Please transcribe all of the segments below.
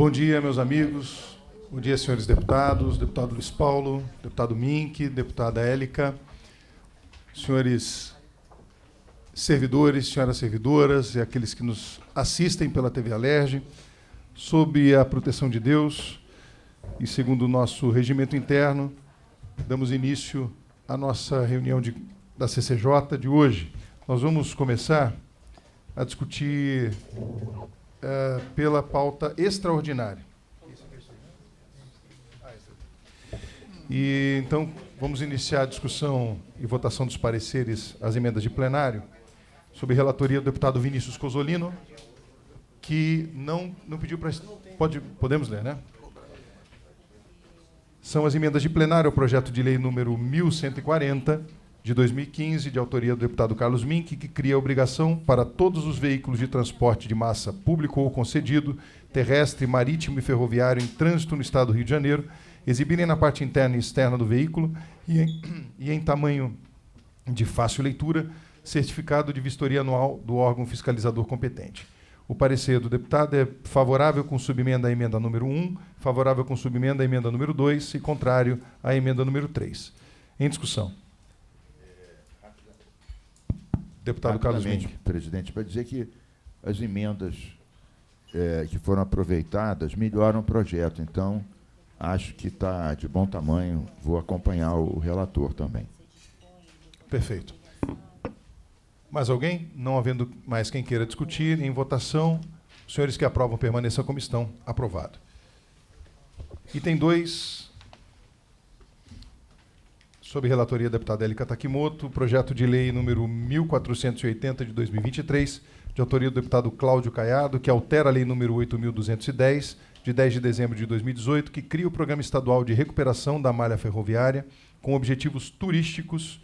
Bom dia, meus amigos. Bom dia, senhores deputados, deputado Luiz Paulo, deputado Mink, deputada Élica, senhores servidores, senhoras servidoras e aqueles que nos assistem pela TV Alerj, sob a proteção de Deus e segundo o nosso regimento interno, damos início à nossa reunião da CCJ de hoje. Nós vamos começar a discutir pela pauta extraordinária. E então vamos iniciar a discussão e votação dos pareceres às emendas de plenário, sob relatoria do deputado Vinícius Cozzolino, que não pediu para... Podemos ler, né? São as emendas de plenário ao projeto de lei número 1140, de 2015, de autoria do deputado Carlos Mink, que cria a obrigação para todos os veículos de transporte de massa público ou concedido, terrestre, marítimo e ferroviário em trânsito no Estado do Rio de Janeiro, exibirem na parte interna e externa do veículo e em tamanho de fácil leitura, certificado de vistoria anual do órgão fiscalizador competente. O parecer do deputado é favorável com subemenda à emenda número 1, favorável com subemenda à emenda número 2 e contrário à emenda número 3. Em discussão. Deputado Carlos Mink. Presidente, para dizer que as emendas que foram aproveitadas melhoram o projeto. Então, acho que está de bom tamanho. Vou acompanhar o relator também. Perfeito. Mais alguém? Não havendo mais quem queira discutir, em votação, os senhores que aprovam permaneçam como estão. Aprovado. Item 2, sob relatoria da deputada Élica Takimoto, projeto de lei número 1480 de 2023, de autoria do deputado Cláudio Caiado, que altera a lei número 8.210, de 10 de dezembro de 2018, que cria o Programa Estadual de Recuperação da Malha Ferroviária com objetivos turísticos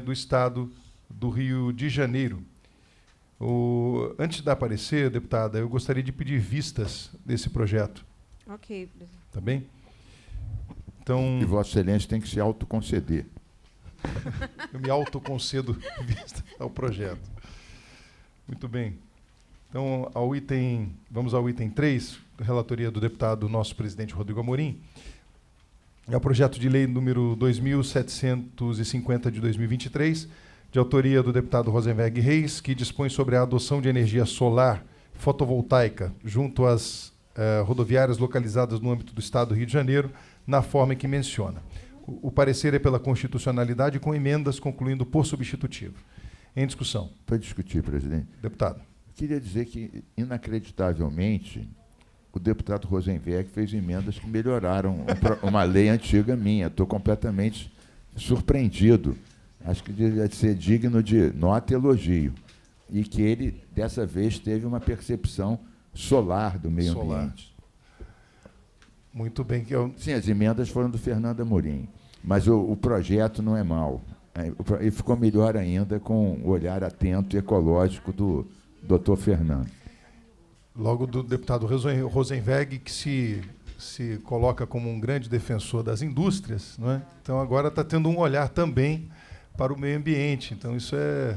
do Estado do Rio de Janeiro. Antes de dar parecer, deputada, eu gostaria de pedir vistas desse projeto. Ok, presidente. Tá bem? Então, E Vossa Excelência tem que se autoconceder. eu me autoconcedo vista ao projeto. Muito bem. Então, vamos ao item 3, relatoria do deputado nosso presidente Rodrigo Amorim. É o projeto de lei número 2.750 de 2023, de autoria do deputado Rosenberg Reis, que dispõe sobre a adoção de energia solar fotovoltaica junto às rodoviárias localizadas no âmbito do Estado do Rio de Janeiro, na forma em que menciona. O parecer é pela constitucionalidade com emendas, concluindo por substitutivo. Em discussão. Para discutir, presidente. Deputado. Queria dizer que, inacreditavelmente, o deputado Rosenberg fez emendas que melhoraram uma lei antiga minha. Estou completamente surpreendido. Acho que devia ser digno de nota e elogio. E que ele, dessa vez, teve uma percepção solar do meio ambiente. Muito bem. Sim, as emendas foram do Fernando Amorim, mas o projeto não é mau. E ficou melhor ainda com o olhar atento e ecológico do doutor Fernando. Logo do deputado Rosenberg, que se coloca como um grande defensor das indústrias, não é? Então agora está tendo um olhar também para o meio ambiente. Então isso é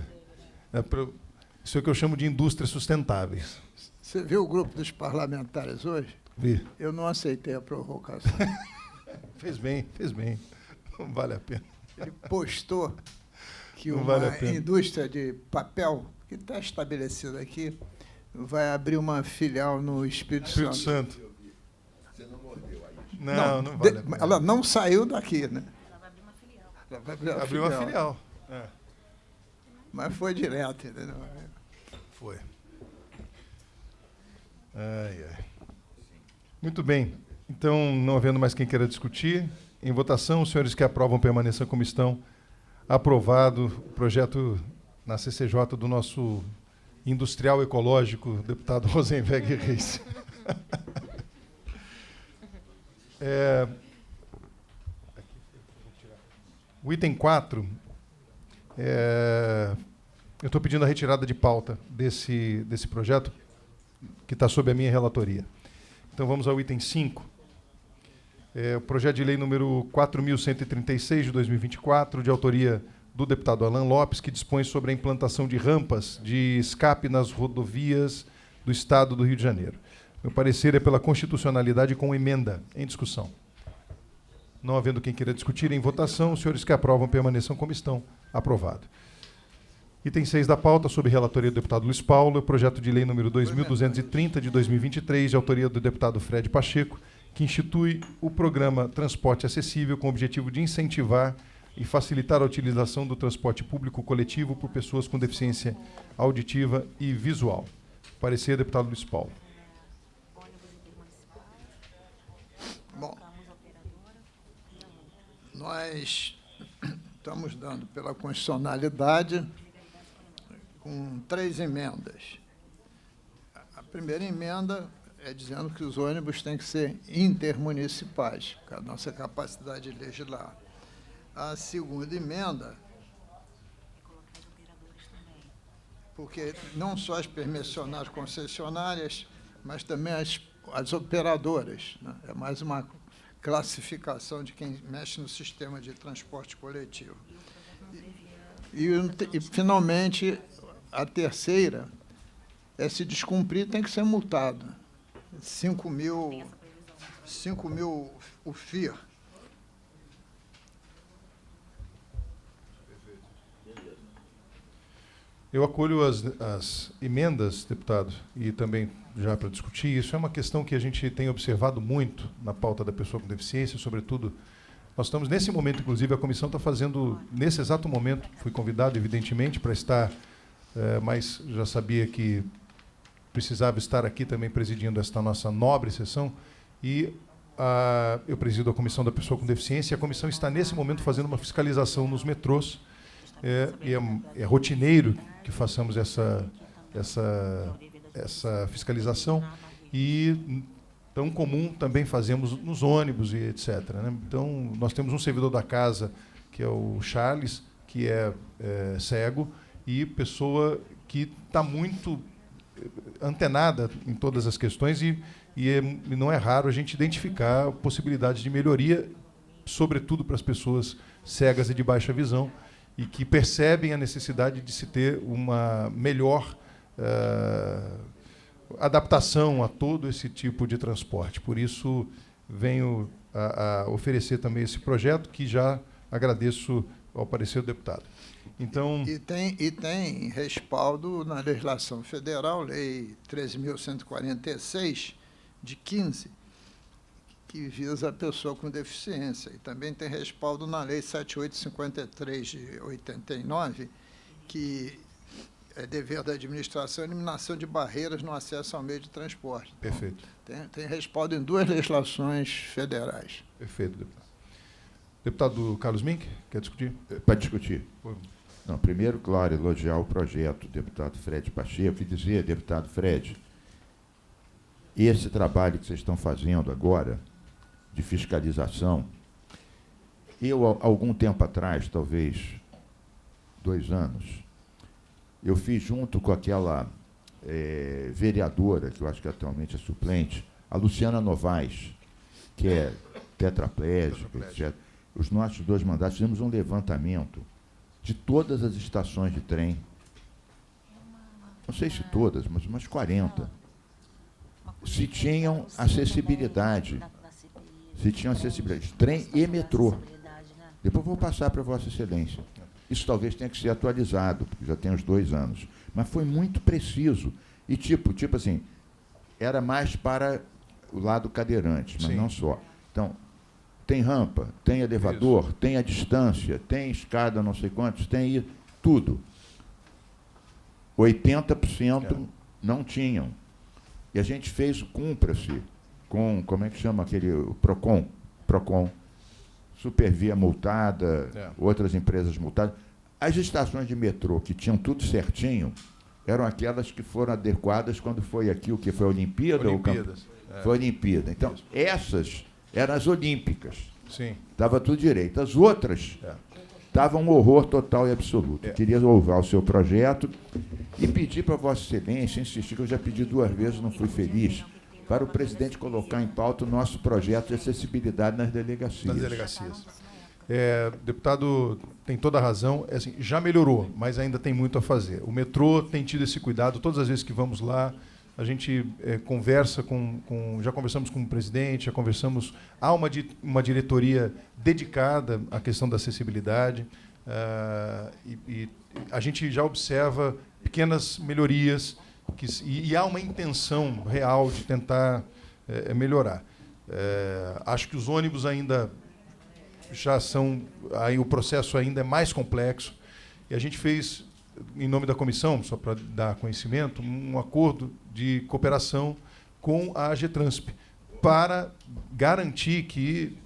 o que eu chamo de indústrias sustentáveis. Você viu o grupo dos parlamentares hoje? Vi. Eu não aceitei a provocação. Fez bem. Não vale a pena. Ele postou que Não uma vale a pena. indústria de papel, que está estabelecida aqui, vai abrir uma filial no Espírito Santo. Você não mordeu aí? Não vale a pena. Ela não saiu daqui, né? Ela vai abrir uma filial. Ela vai abrir uma Abriu uma filial. Mas foi direto, entendeu? Foi. Ai. Muito bem. Então, não havendo mais quem queira discutir, em votação, os senhores que aprovam permaneçam como estão. Aprovado o projeto na CCJ do nosso industrial ecológico, deputado Rosenberg Reis. O item 4, eu estou pedindo a retirada de pauta desse projeto, que está sob a minha relatoria. Então vamos ao item 5. O projeto de lei número 4.136 de 2024, de autoria do deputado Alan Lopes, que dispõe sobre a implantação de rampas de escape nas rodovias do Estado do Rio de Janeiro. Meu parecer é pela constitucionalidade com emenda. Em discussão. Não havendo quem queira discutir, em votação, os senhores que aprovam permaneçam como estão. Aprovado. Item 6 da pauta, sob relatoria do deputado Luiz Paulo, o projeto de lei número 2.230, de 2023, de autoria do deputado Fred Pacheco, que institui o programa Transporte Acessível com o objetivo de incentivar e facilitar a utilização do transporte público coletivo por pessoas com deficiência auditiva e visual. Parecer, deputado Luiz Paulo. Bom, nós estamos dando pela constitucionalidade com 3 emendas. A primeira emenda é dizendo que os ônibus têm que ser intermunicipais, com a nossa capacidade de legislar. A segunda emenda, porque não só as permissionárias concessionárias, mas também as operadoras, né? É mais uma classificação de quem mexe no sistema de transporte coletivo. E finalmente, a terceira é se descumprir, tem que ser multado. 5 mil o FIR. Eu acolho as emendas, deputado, e também já para discutir isso. É uma questão que a gente tem observado muito na pauta da pessoa com deficiência, sobretudo. Nós estamos, nesse momento, inclusive, a comissão está fazendo, nesse exato momento, fui convidado, evidentemente, para estar, mas já sabia que precisava estar aqui também presidindo esta nossa nobre sessão, e eu presido a Comissão da Pessoa com Deficiência, e a comissão está, nesse momento, fazendo uma fiscalização nos metrôs, é rotineiro que façamos essa fiscalização, e tão comum também fazemos nos ônibus e etc. Né? Então, nós temos um servidor da casa, que é o Charles, que é cego, e pessoa que está muito antenada em todas as questões, e não é raro a gente identificar possibilidades de melhoria, sobretudo para as pessoas cegas e de baixa visão, e que percebem a necessidade de se ter uma melhor adaptação a todo esse tipo de transporte. Por isso, venho a oferecer também esse projeto, que já agradeço ao parecer do deputado. Então, e tem respaldo na legislação federal, Lei 13.146, de 15, que visa a pessoa com deficiência. E também tem respaldo na Lei 7853, de 89, que é dever da administração a eliminação de barreiras no acesso ao meio de transporte. Então, perfeito. Tem respaldo em 2 legislações federais. Perfeito, deputado. Deputado Carlos Mink, quer discutir? Para discutir. Não, primeiro, claro, elogiar o projeto, deputado Fred Pacheco, e dizer, deputado Fred, esse trabalho que vocês estão fazendo agora, de fiscalização, eu, algum tempo atrás, talvez 2 anos, eu fiz junto com aquela vereadora, que eu acho que atualmente é suplente, a Luciana Novaes, que é tetraplégica, etc. Os nossos 2 mandatos, fizemos um levantamento de todas as estações de trem, não sei se todas, mas umas 40, se tinham acessibilidade. Se tinham acessibilidade, trem e metrô. Depois vou passar para Vossa Excelência. Isso talvez tenha que ser atualizado, porque já tem uns 2 anos. Mas foi muito preciso. E tipo assim, era mais para o lado cadeirante, mas sim, não só. Então, tem rampa, tem elevador, isso, tem a distância, tem escada não sei quantos, tem tudo. 80% não tinham. E a gente fez o Cumpra-se com, como é que chama aquele, o Procon, Supervia multada, outras empresas multadas. As estações de metrô que tinham tudo certinho eram aquelas que foram adequadas quando foi aqui, o que foi a Olimpíada? Foi a Olimpíada. Então, isso, essas eram as olímpicas. Sim. Estava tudo direito. As outras estavam um horror total e absoluto. Queria louvar o seu projeto e pedir para Vossa Excelência, insistir, que eu já pedi 2 vezes, não fui feliz, para o presidente colocar em pauta o nosso projeto de acessibilidade nas delegacias. Nas delegacias. Deputado tem toda a razão, assim, já melhorou, mas ainda tem muito a fazer. O metrô tem tido esse cuidado, todas as vezes que vamos lá, A gente conversa já conversamos com o presidente, já conversamos. Há uma diretoria dedicada à questão da acessibilidade, e a gente já observa pequenas melhorias e há uma intenção real de tentar melhorar. Acho que os ônibus ainda já são, aí o processo ainda é mais complexo, e a gente fez, em nome da comissão, só para dar conhecimento, um acordo de cooperação com a AGETRANSP para garantir que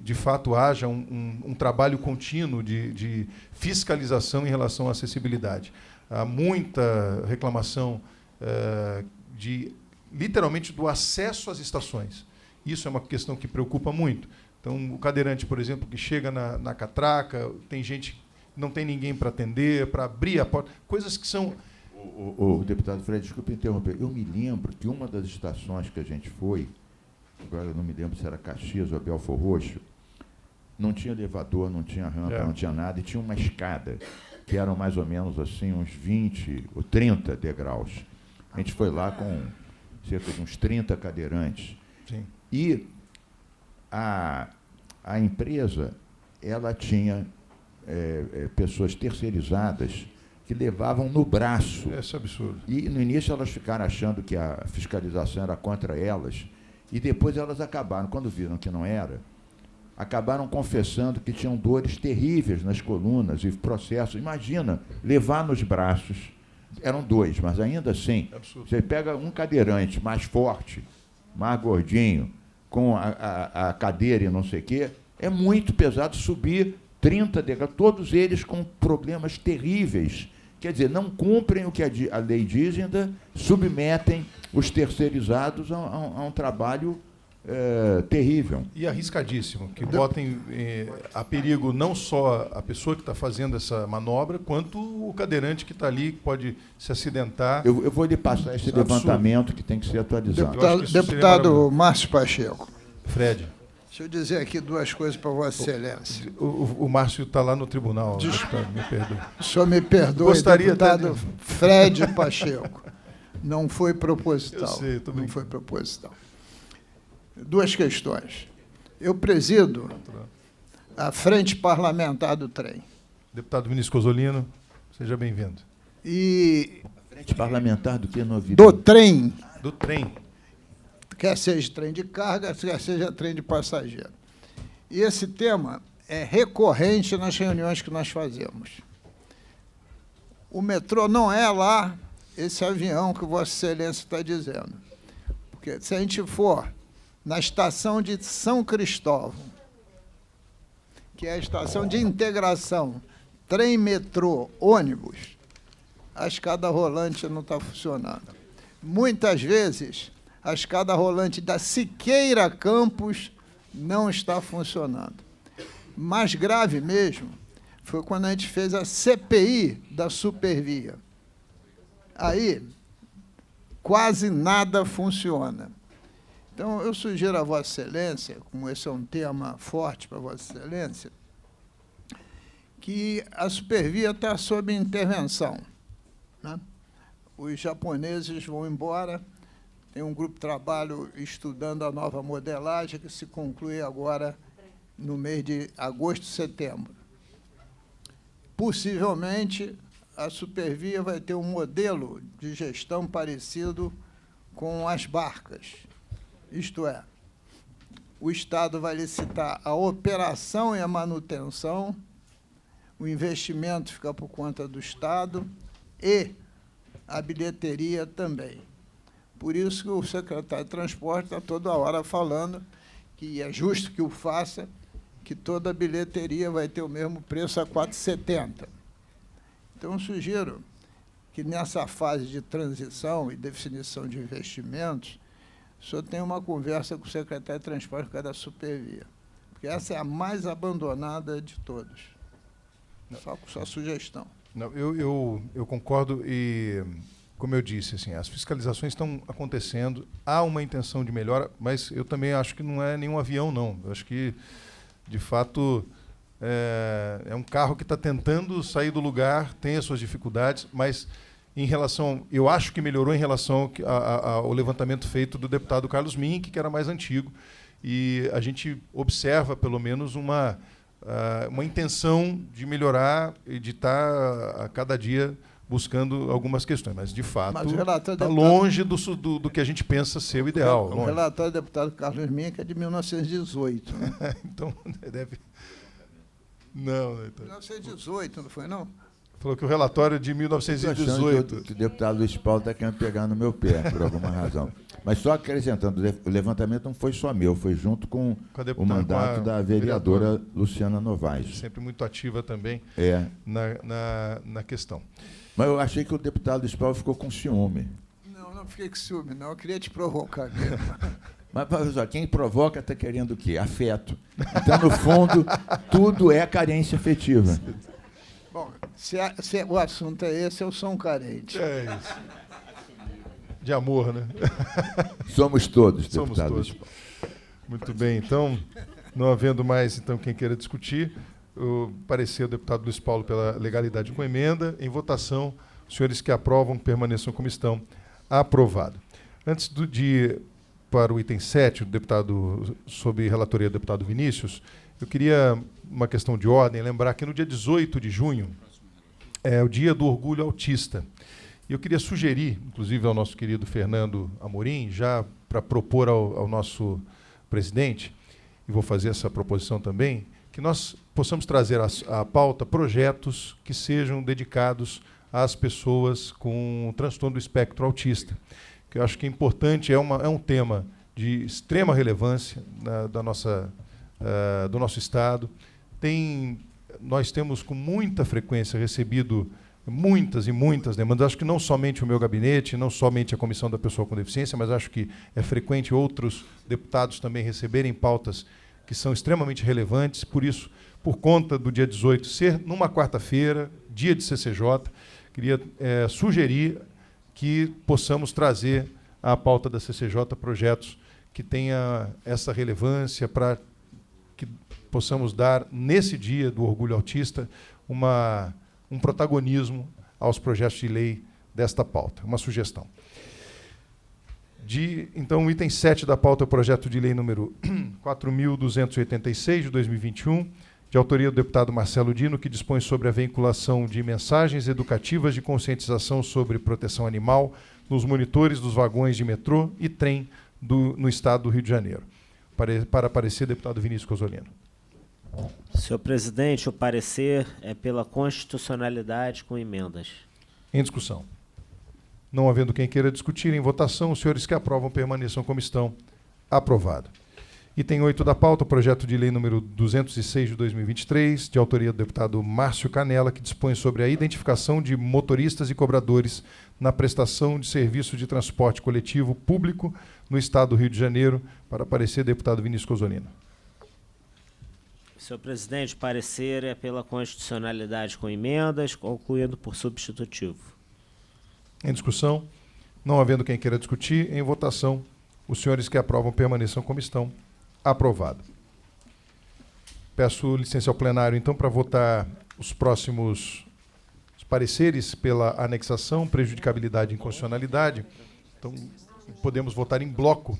de fato haja um trabalho contínuo de fiscalização em relação à acessibilidade. Há muita reclamação literalmente do acesso às estações. Isso é uma questão que preocupa muito. Então, o cadeirante, por exemplo, que chega na catraca, tem gente, não tem ninguém para atender, para abrir a porta, coisas que são... O deputado Fred, desculpe interromper, eu me lembro que uma das estações que a gente foi, agora eu não me lembro se era Caxias ou Belfor Roxo, não tinha elevador, não tinha rampa, não tinha nada, e tinha uma escada, que eram mais ou menos assim, uns 20 ou 30 degraus. A gente foi lá com cerca de uns 30 cadeirantes. Sim. E a empresa, ela tinha pessoas terceirizadas que levavam no braço. Isso é absurdo. E, no início, elas ficaram achando que a fiscalização era contra elas, e depois elas acabaram, quando viram que não era, acabaram confessando que tinham dores terríveis nas colunas e processos. Imagina, levar nos braços, eram 2, mas ainda assim, você pega um cadeirante mais forte, mais gordinho, com a cadeira e não sei o quê, é muito pesado subir 30 degraus, todos eles com problemas terríveis. Quer dizer, não cumprem o que a lei diz, ainda submetem os terceirizados a um trabalho terrível. E arriscadíssimo, que botem a perigo não só a pessoa que está fazendo essa manobra, quanto o cadeirante que está ali, que pode se acidentar. Eu vou lhe passar esse levantamento que tem que ser atualizado. Deputado Márcio Pacheco. Fred. Deixa eu dizer aqui 2 coisas para Vossa Excelência. O Márcio está lá no tribunal. Me perdoe. O senhor me perdoe, deputado Fred Pacheco. Não foi proposital. Eu sei, não foi proposital. 2 questões. Eu presido a Frente Parlamentar do Trem. Deputado Vinícius Cozzolino, seja bem-vindo. E... Frente Parlamentar do que novidade? Do trem. Do trem. Quer seja trem de carga, quer seja trem de passageiro. E esse tema é recorrente nas reuniões que nós fazemos. O metrô não é lá esse avião que Vossa Excelência está dizendo. Porque se a gente for na estação de São Cristóvão, que é a estação de integração trem, metrô, ônibus, a escada rolante não está funcionando. Muitas vezes, a escada rolante da Siqueira Campos não está funcionando. Mais grave mesmo foi quando a gente fez a CPI da Supervia. Aí, quase nada funciona. Então, eu sugiro a Vossa Excelência, como esse é um tema forte para Vossa Excelência, que a Supervia está sob intervenção, né? Os japoneses vão embora, tem um grupo de trabalho estudando a nova modelagem, que se conclui agora no mês de agosto, setembro. Possivelmente, a Supervia vai ter um modelo de gestão parecido com as barcas. Isto é, o Estado vai licitar a operação e a manutenção, o investimento fica por conta do Estado e a bilheteria também. Por isso que o secretário de Transporte está toda hora falando que é justo que o faça, que toda a bilheteria vai ter o mesmo preço a R$ 4,70. Então, eu sugiro que, nessa fase de transição e definição de investimentos, o senhor tenha uma conversa com o secretário de Transporte por causa da Supervia, porque essa é a mais abandonada de todos. Só com sua sugestão. Não, eu concordo e, como eu disse, assim, as fiscalizações estão acontecendo, há uma intenção de melhora, mas eu também acho que não é nenhum avião, não. Eu acho que, de fato, é um carro que está tentando sair do lugar, tem as suas dificuldades, mas em relação, eu acho que melhorou em relação ao levantamento feito do deputado Carlos Mink, que era mais antigo, e a gente observa, pelo menos, uma intenção de melhorar e de estar a cada dia buscando algumas questões, mas, de fato, está longe do que a gente pensa ser o ideal. O relatório do deputado Carlos Mink é de 1918. Né? Então, deve... Não, 1918, não foi, não? Falou que o relatório é de 1918. Que o deputado Luiz Paulo está querendo pegar no meu pé, por alguma razão. Mas só acrescentando, o levantamento não foi só meu, foi junto com o mandato da vereadora Luciana Novaes. Sempre muito ativa também na questão. Mas eu achei que o deputado Luiz Paulo ficou com ciúme. Não fiquei com ciúme, não. Eu queria te provocar mesmo. Mas, só, quem provoca está querendo o quê? Afeto. Então, no fundo, tudo é carência afetiva. Bom, se o assunto é esse, eu sou um carente. É isso. De amor, né? Somos todos, Somos deputado. Todos. Muito bem, então, não havendo mais quem queira discutir, o parecer do deputado Luiz Paulo pela legalidade com emenda. Em votação, os senhores que aprovam permaneçam como estão. Aprovado. Antes de ir para o item 7, sob relatoria do deputado Vinícius, eu queria, uma questão de ordem, lembrar que no dia 18 de junho é o Dia do Orgulho Autista. E eu queria sugerir, inclusive ao nosso querido Fernando Amorim, já para propor ao nosso presidente, e vou fazer essa proposição também, que nós possamos trazer à pauta projetos que sejam dedicados às pessoas com transtorno do espectro autista, que eu acho que é importante, é um tema de extrema relevância do nosso Estado. Nós temos com muita frequência recebido muitas e muitas demandas, acho que não somente o meu gabinete, não somente a Comissão da Pessoa com Deficiência, mas acho que é frequente outros deputados também receberem pautas que são extremamente relevantes. Por isso, por conta do dia 18 ser numa quarta-feira, dia de CCJ, queria sugerir que possamos trazer à pauta da CCJ projetos que tenham essa relevância para que possamos dar, nesse dia do Orgulho Autista, um protagonismo aos projetos de lei desta pauta. Uma sugestão. Então, o item 7 da pauta é o projeto de lei número 4.286, de 2021, de autoria do deputado Marcelo Dino, que dispõe sobre a vinculação de mensagens educativas de conscientização sobre proteção animal nos monitores dos vagões de metrô e trem no Estado do Rio de Janeiro. Para parecer, deputado Vinícius Cozzolino. Senhor presidente, o parecer é pela constitucionalidade com emendas. Em discussão. Não havendo quem queira discutir, em votação, os senhores que aprovam permaneçam como estão. Aprovado. Item 8 da pauta, projeto de lei número 206 de 2023, de autoria do deputado Márcio Canella, que dispõe sobre a identificação de motoristas e cobradores na prestação de serviço de transporte coletivo público no Estado do Rio de Janeiro. Para parecer, deputado Vinícius Cozzolino. Senhor presidente, o parecer é pela constitucionalidade com emendas, concluindo por substitutivo. Em discussão, não havendo quem queira discutir, em votação, os senhores que aprovam permaneçam como estão. Aprovado. Peço licença ao plenário, então, para votar os próximos pareceres pela anexação, prejudicabilidade e inconstitucionalidade. Então, podemos votar em bloco.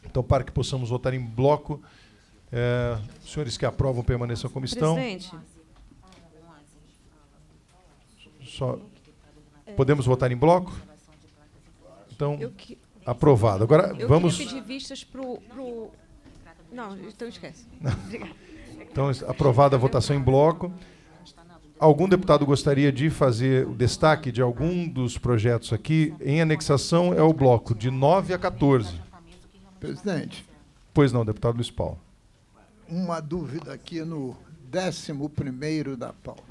Então, para que possamos votar em bloco, os senhores que aprovam permaneçam como estão. Presidente. Podemos votar em bloco? Então, aprovado. Agora, vamos... Eu queria pedir vistas para o... Não, então esquece. Então, aprovada a votação em bloco. Algum deputado gostaria de fazer o destaque de algum dos projetos aqui? Em anexação é o bloco de 9 a 14. Presidente. Pois não, deputado Luiz Paulo. Uma dúvida aqui no 11º da pauta.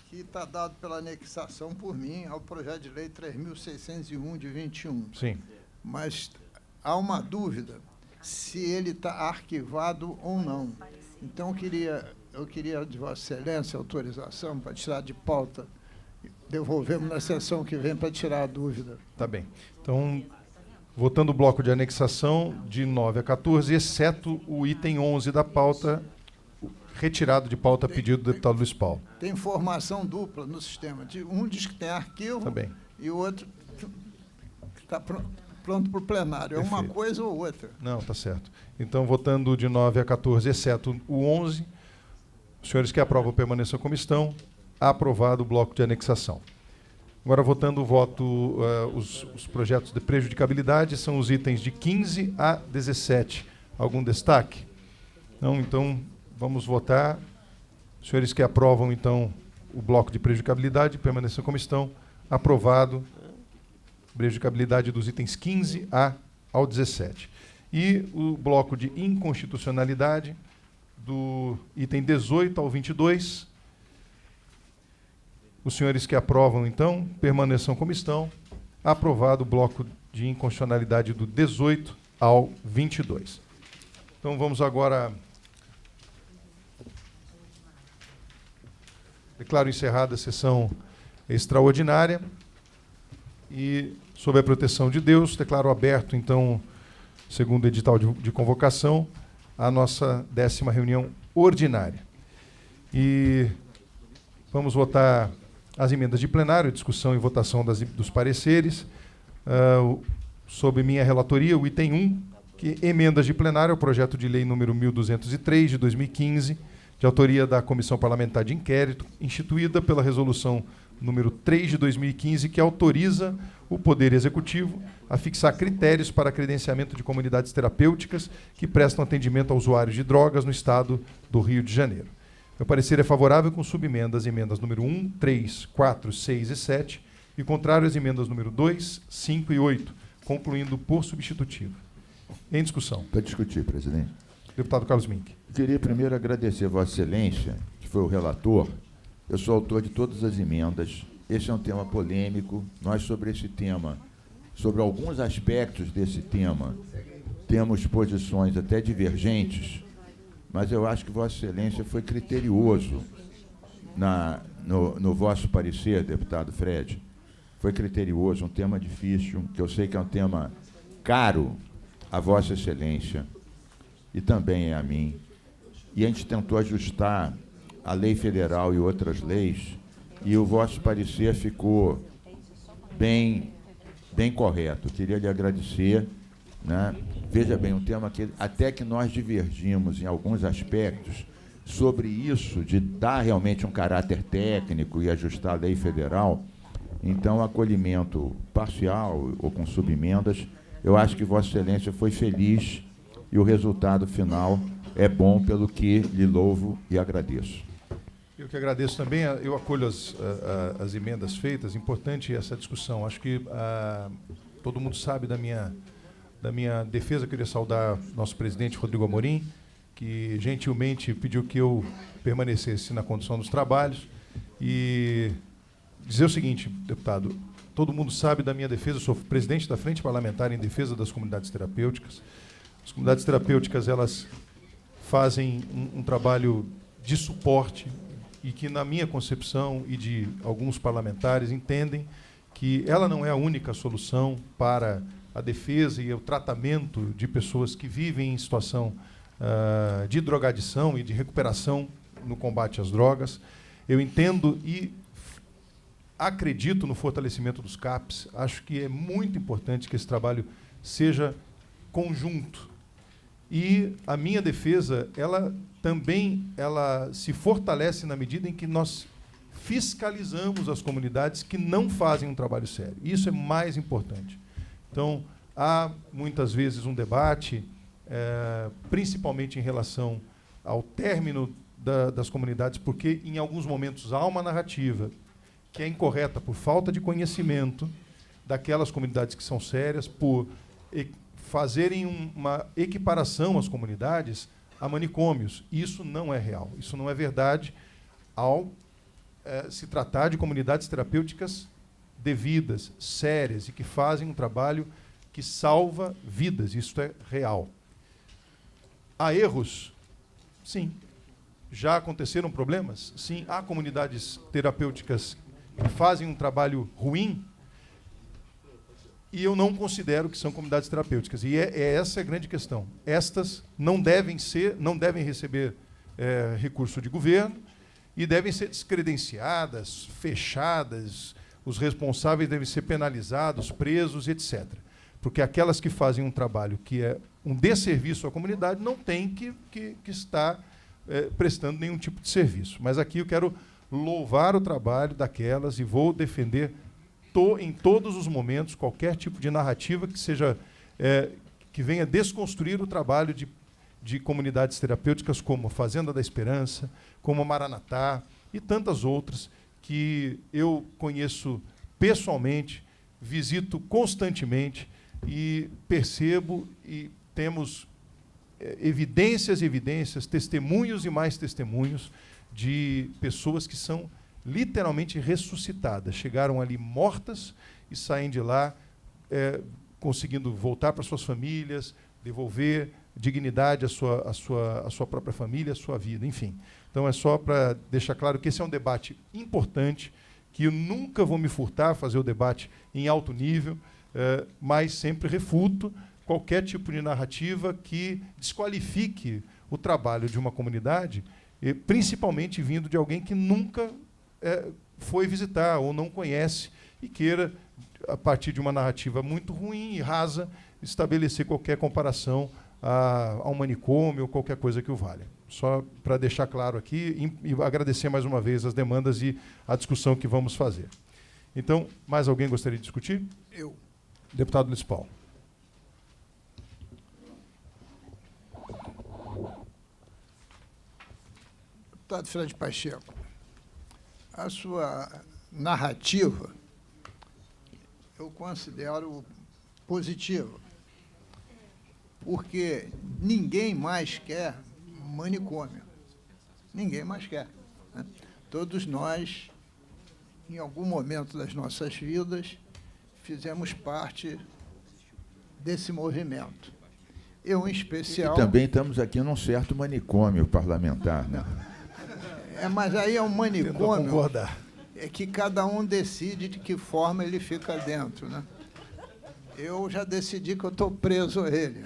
Que está dado pela anexação por mim ao projeto de lei 3.601 de 21. Sim. Mas há uma dúvida se ele está arquivado ou não. Então, eu queria de Vossa Excelência autorização para tirar de pauta. Devolvemos na sessão que vem para tirar a dúvida. Tá bem. Então, votando o bloco de anexação de 9 a 14, exceto o item 11 da pauta, retirado de pauta a pedido do deputado Luiz Paulo. Tem informação dupla no sistema. Um diz que tem arquivo Tá bem. e o outro que está pronto para o plenário. É uma Perfeito. coisa ou outra. Não, tá certo. Então, votando de 9 a 14, exceto o 11, os senhores que aprovam permaneçam como estão. Aprovado o bloco de anexação. Agora, votando o voto, os projetos de prejudicabilidade, são os itens de 15 a 17. Algum destaque? Não, então, vamos votar. Os senhores que aprovam, então, o bloco de prejudicabilidade, permaneçam como estão. Aprovado. Prejudicabilidade dos itens 15 ao 17. E o bloco de inconstitucionalidade, do item 18 ao 22. Os senhores que aprovam, então, permaneçam como estão. Aprovado o bloco de inconstitucionalidade do 18 ao 22. Então, vamos agora... Declaro encerrada a sessão extraordinária e, sob a proteção de Deus, declaro aberto, então, segundo o edital de convocação, a nossa 10ª reunião ordinária. E vamos votar as emendas de plenário, discussão e votação dos pareceres. Sob minha relatoria, o item 1, que emendas de plenário, o projeto de lei número 1203, de 2015, de autoria da Comissão Parlamentar de Inquérito, instituída pela resolução número 3 de 2015, que autoriza o Poder Executivo a fixar critérios para credenciamento de comunidades terapêuticas que prestam atendimento a usuários de drogas no Estado do Rio de Janeiro. Meu parecer é favorável com subemendas, emendas número 1, 3, 4, 6 e 7, e contrário às emendas número 2, 5 e 8, concluindo por substitutivo. Em discussão. Para discutir, presidente. Deputado Carlos Mink. Queria primeiro agradecer a Vossa Excelência, que foi o relator. Eu sou autor de todas as emendas. Esse é um tema polêmico. Nós, sobre esse tema, sobre alguns aspectos desse tema, temos posições até divergentes, mas eu acho que Vossa Excelência foi criterioso no vosso parecer, deputado Fred. Foi criterioso, um tema difícil, que eu sei que é um tema caro a Vossa Excelência e também é a mim. E a gente tentou ajustar a lei federal e outras leis, e o vosso parecer ficou bem correto. Queria lhe agradecer, né? Veja bem, um tema que até que nós divergimos em alguns aspectos sobre isso, de dar realmente um caráter técnico e ajustar a lei federal. Então, acolhimento parcial ou com subemendas, eu acho que Vossa Excelência foi feliz e o resultado final é bom, pelo que lhe louvo e agradeço. Eu que agradeço também, eu acolho as emendas feitas, importante essa discussão. Acho que todo mundo sabe da minha defesa. Eu queria saudar nosso presidente Rodrigo Amorim, que gentilmente pediu que eu permanecesse na condução dos trabalhos, e dizer o seguinte, deputado, todo mundo sabe da minha defesa. Eu sou presidente da Frente Parlamentar em Defesa das Comunidades Terapêuticas. As comunidades terapêuticas, elas fazem um trabalho de suporte e que, na minha concepção e de alguns parlamentares, entendem que ela não é a única solução para a defesa e o tratamento de pessoas que vivem em situação de drogadição e de recuperação no combate às drogas. Eu entendo e acredito no fortalecimento dos CAPs. Acho que é muito importante que esse trabalho seja conjunto. E a minha defesa, ela se fortalece na medida em que nós fiscalizamos as comunidades que não fazem um trabalho sério. Isso é mais importante. Então, há muitas vezes um debate, principalmente em relação ao término das comunidades, porque em alguns momentos há uma narrativa que é incorreta por falta de conhecimento daquelas comunidades que são sérias, por fazerem uma equiparação às comunidades a manicômios. Isso não é real, isso não é verdade ao se tratar de comunidades terapêuticas devidas, sérias, e que fazem um trabalho que salva vidas. Isso é real. Há erros? Sim. Já aconteceram problemas? Sim. Há comunidades terapêuticas que fazem um trabalho ruim? E eu não considero que são comunidades terapêuticas. E essa a grande questão. Estas não devem receber recurso de governo e devem ser descredenciadas, fechadas, os responsáveis devem ser penalizados, presos, etc. Porque aquelas que fazem um trabalho que é um desserviço à comunidade não têm que estar prestando nenhum tipo de serviço. Mas aqui eu quero louvar o trabalho daquelas e vou defender em todos os momentos qualquer tipo de narrativa que seja que venha desconstruir o trabalho de comunidades terapêuticas como a Fazenda da Esperança, como a Maranatá e tantas outras que eu conheço pessoalmente, visito constantemente e percebo e temos evidências, testemunhos e mais testemunhos de pessoas que são literalmente ressuscitadas. Chegaram ali mortas e saem de lá conseguindo voltar para suas famílias, devolver dignidade à sua própria família, à sua vida, enfim. Então, é só para deixar claro que esse é um debate importante, que eu nunca vou me furtar a fazer o debate em alto nível, mas sempre refuto qualquer tipo de narrativa que desqualifique o trabalho de uma comunidade, principalmente vindo de alguém que nunca foi visitar ou não conhece e queira, a partir de uma narrativa muito ruim e rasa, estabelecer qualquer comparação a um manicômio ou qualquer coisa que o valha. Só para deixar claro aqui e agradecer mais uma vez as demandas e a discussão que vamos fazer. Então, mais alguém gostaria de discutir? Eu. Deputado Luiz Paulo. Deputado Fred Pacheco, a sua narrativa eu considero positiva, porque ninguém mais quer manicômio. Ninguém mais quer, né? Todos nós, em algum momento das nossas vidas, fizemos parte desse movimento. Eu, em especial... E também estamos aqui num certo manicômio parlamentar, né? Mas aí é um manicômio concordar. Que cada um decide de que forma ele fica dentro, né? Eu já decidi que eu estou preso a ele.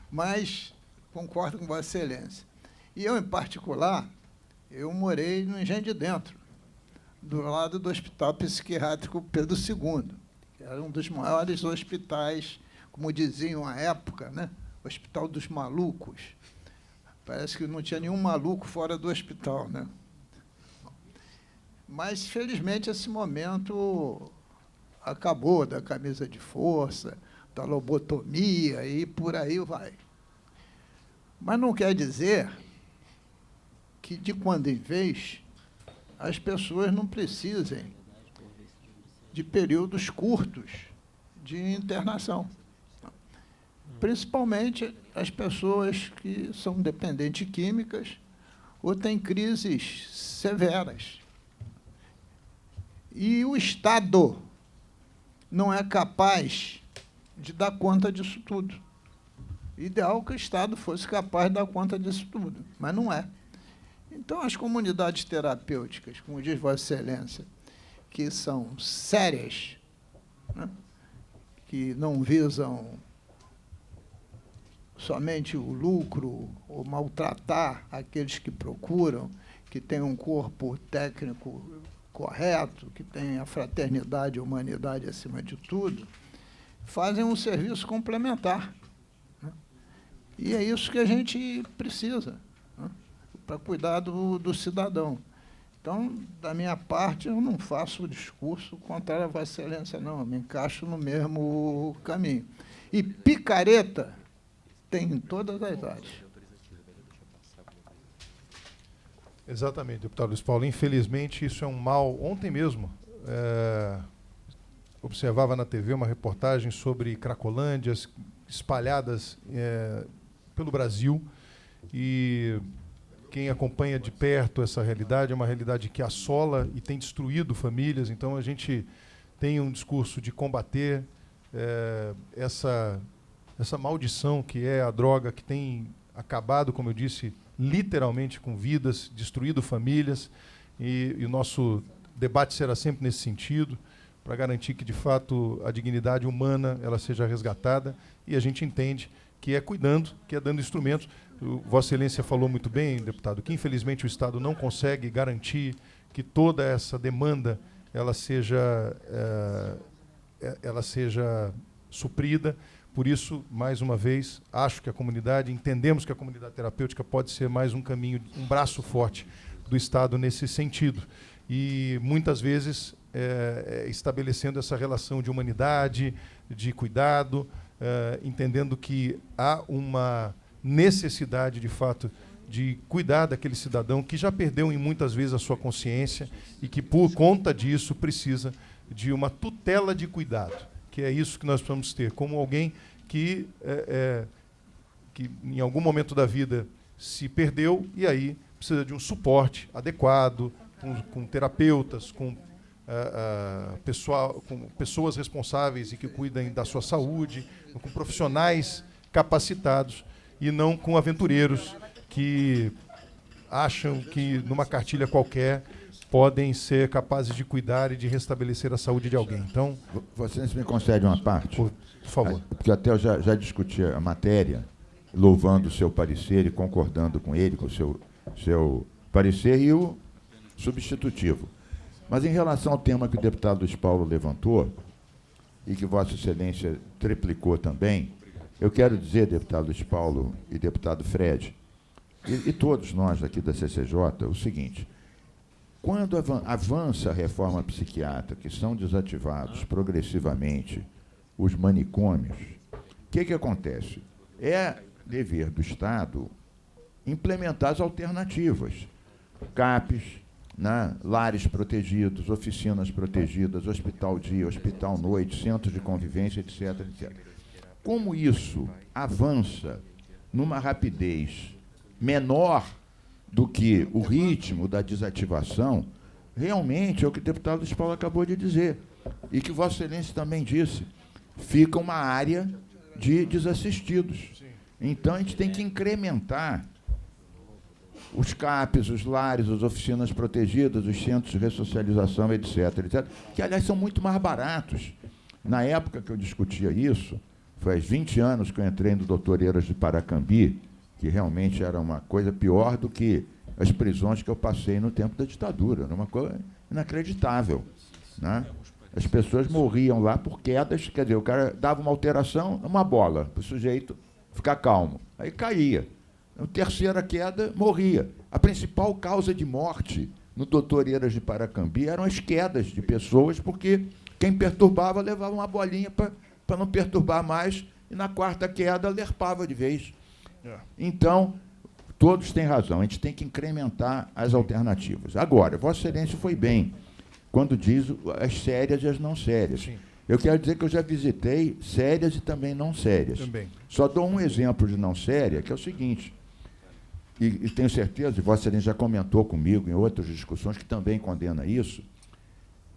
Mas concordo com Vossa Excelência. E eu, em particular, eu morei no Engenho de Dentro, do lado do Hospital Psiquiátrico Pedro II, que era um dos maiores hospitais, como diziam à época, né? Hospital dos malucos. Parece que não tinha nenhum maluco fora do hospital, né? Mas, felizmente, esse momento acabou, da camisa de força, da lobotomia e por aí vai. Mas não quer dizer que, de quando em vez, as pessoas não precisem de períodos curtos de internação. Principalmente as pessoas que são dependentes químicas ou têm crises severas. E o Estado não é capaz de dar conta disso tudo. Ideal que o Estado fosse capaz de dar conta disso tudo, mas não é. Então, as comunidades terapêuticas, como diz Vossa Excelência, que são sérias, né, que não visam somente o lucro ou maltratar aqueles que procuram, que têm um corpo técnico correto, que tem a fraternidade e a humanidade acima de tudo, fazem um serviço complementar, né? E é isso que a gente precisa, né, para cuidar do cidadão. Então, da minha parte, eu não faço discurso contrário a Vossa Excelência, não. Eu me encaixo no mesmo caminho. E picareta tem em todas as áreas. Exatamente, deputado Luiz Paulo. Infelizmente, isso é um mal. Ontem mesmo, observava na TV uma reportagem sobre cracolândias espalhadas pelo Brasil. E quem acompanha de perto essa realidade é uma realidade que assola e tem destruído famílias. Então, a gente tem um discurso de combater essa maldição que é a droga, que tem acabado, como eu disse, literalmente com vidas, destruído famílias, e o nosso debate será sempre nesse sentido, para garantir que, de fato, a dignidade humana ela seja resgatada, e a gente entende que é cuidando, que é dando instrumentos. Vossa Excelência falou muito bem, deputado, que infelizmente o Estado não consegue garantir que toda essa demanda ela seja suprida. Por isso, mais uma vez, entendemos que a comunidade terapêutica pode ser mais um caminho, um braço forte do Estado nesse sentido. E muitas vezes estabelecendo essa relação de humanidade, de cuidado, entendendo que há uma necessidade, de fato, de cuidar daquele cidadão que já perdeu, em muitas vezes, a sua consciência e que, por conta disso, precisa de uma tutela de cuidado, que é isso que nós precisamos ter, como alguém que em algum momento da vida se perdeu e aí precisa de um suporte adequado, com terapeutas, com pessoas responsáveis e que cuidem da sua saúde, com profissionais capacitados e não com aventureiros que acham que, numa cartilha qualquer, podem ser capazes de cuidar e de restabelecer a saúde de alguém. Então, você me concede uma parte? Por favor. Porque até eu já discuti a matéria, louvando o seu parecer e concordando com ele, com o seu parecer e o substitutivo. Mas em relação ao tema que o deputado Luiz Paulo levantou, e que Vossa Excelência triplicou também, eu quero dizer, deputado Luiz Paulo e deputado Fred, e todos nós aqui da CCJ, o seguinte: quando avança a reforma psiquiátrica, que são desativados progressivamente os manicômios, o que acontece? É dever do Estado implementar as alternativas. CAPs, né, lares protegidos, oficinas protegidas, hospital dia, hospital noite, centros de convivência, etc, etc. Como isso avança numa rapidez menor do que o ritmo da desativação, realmente é o que o deputado Luiz Paulo acabou de dizer, e que Vossa Excelência também disse, fica uma área de desassistidos. Então, a gente tem que incrementar os CAPs, os lares, as oficinas protegidas, os centros de ressocialização, etc, etc, que, aliás, são muito mais baratos. Na época que eu discutia isso, faz 20 anos que eu entrei no Dr. Eiras de Paracambi, que realmente era uma coisa pior do que as prisões que eu passei no tempo da ditadura. Era uma coisa inacreditável, né? As pessoas morriam lá por quedas, quer dizer, o cara dava uma alteração, uma bola, para o sujeito ficar calmo. Aí caía. A terceira queda, morria. A principal causa de morte no Dr. Eiras de Paracambi eram as quedas de pessoas, porque quem perturbava levava uma bolinha para não perturbar mais, e na quarta queda lerpava de vez. Então, todos têm razão, a gente tem que incrementar as alternativas. Agora, Vossa Excelência foi bem quando diz as sérias e as não sérias. Sim. Eu quero dizer que eu já visitei sérias e também não sérias. Também. Só dou um exemplo de não séria, que é o seguinte, e tenho certeza, e Vossa Excelência já comentou comigo em outras discussões, que também condena isso.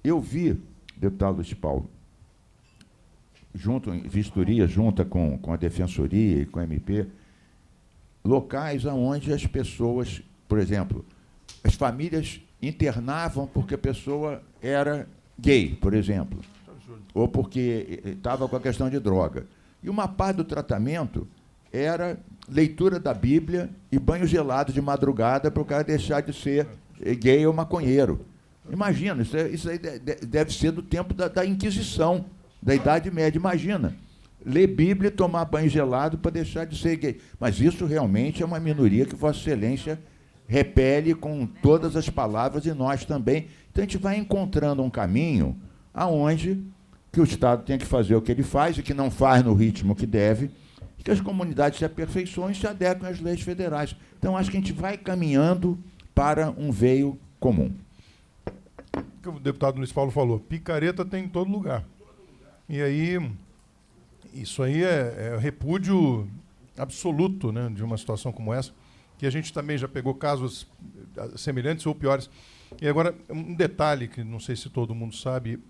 Eu vi, deputado Luiz Paulo, em vistoria, junta com a Defensoria e com a MP, locais onde as pessoas, por exemplo, as famílias internavam porque a pessoa era gay, por exemplo, ou porque estava com a questão de droga. E uma parte do tratamento era leitura da Bíblia e banho gelado de madrugada para o cara deixar de ser gay ou maconheiro. Imagina, isso aí deve ser do tempo da Inquisição, da Idade Média. Imagina, ler Bíblia e tomar banho gelado para deixar de ser gay. Mas isso realmente é uma minoria que Vossa Excelência repele com todas as palavras, e nós também. Então, a gente vai encontrando um caminho aonde que o Estado tem que fazer o que ele faz e que não faz no ritmo que deve, e que as comunidades se aperfeiçoem e se adequem às leis federais. Então, acho que a gente vai caminhando para um veio comum. O que o deputado Luiz Paulo falou, picareta tem em todo lugar. E aí, isso aí é repúdio absoluto, né, de uma situação como essa, que a gente também já pegou casos semelhantes ou piores. E agora, um detalhe que não sei se todo mundo sabe,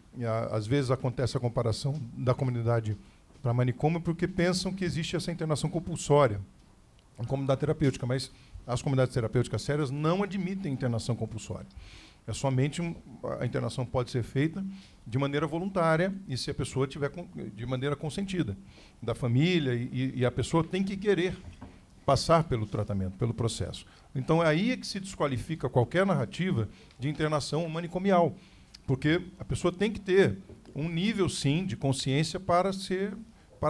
às vezes acontece a comparação da comunidade para manicômio porque pensam que existe essa internação compulsória, em comunidade terapêutica, mas as comunidades terapêuticas sérias não admitem internação compulsória. É somente a internação pode ser feita de maneira voluntária e se a pessoa tiver de maneira consentida da família, e a pessoa tem que querer passar pelo tratamento, pelo processo. Então, é aí que se desqualifica qualquer narrativa de internação manicomial, porque a pessoa tem que ter um nível, sim, de consciência para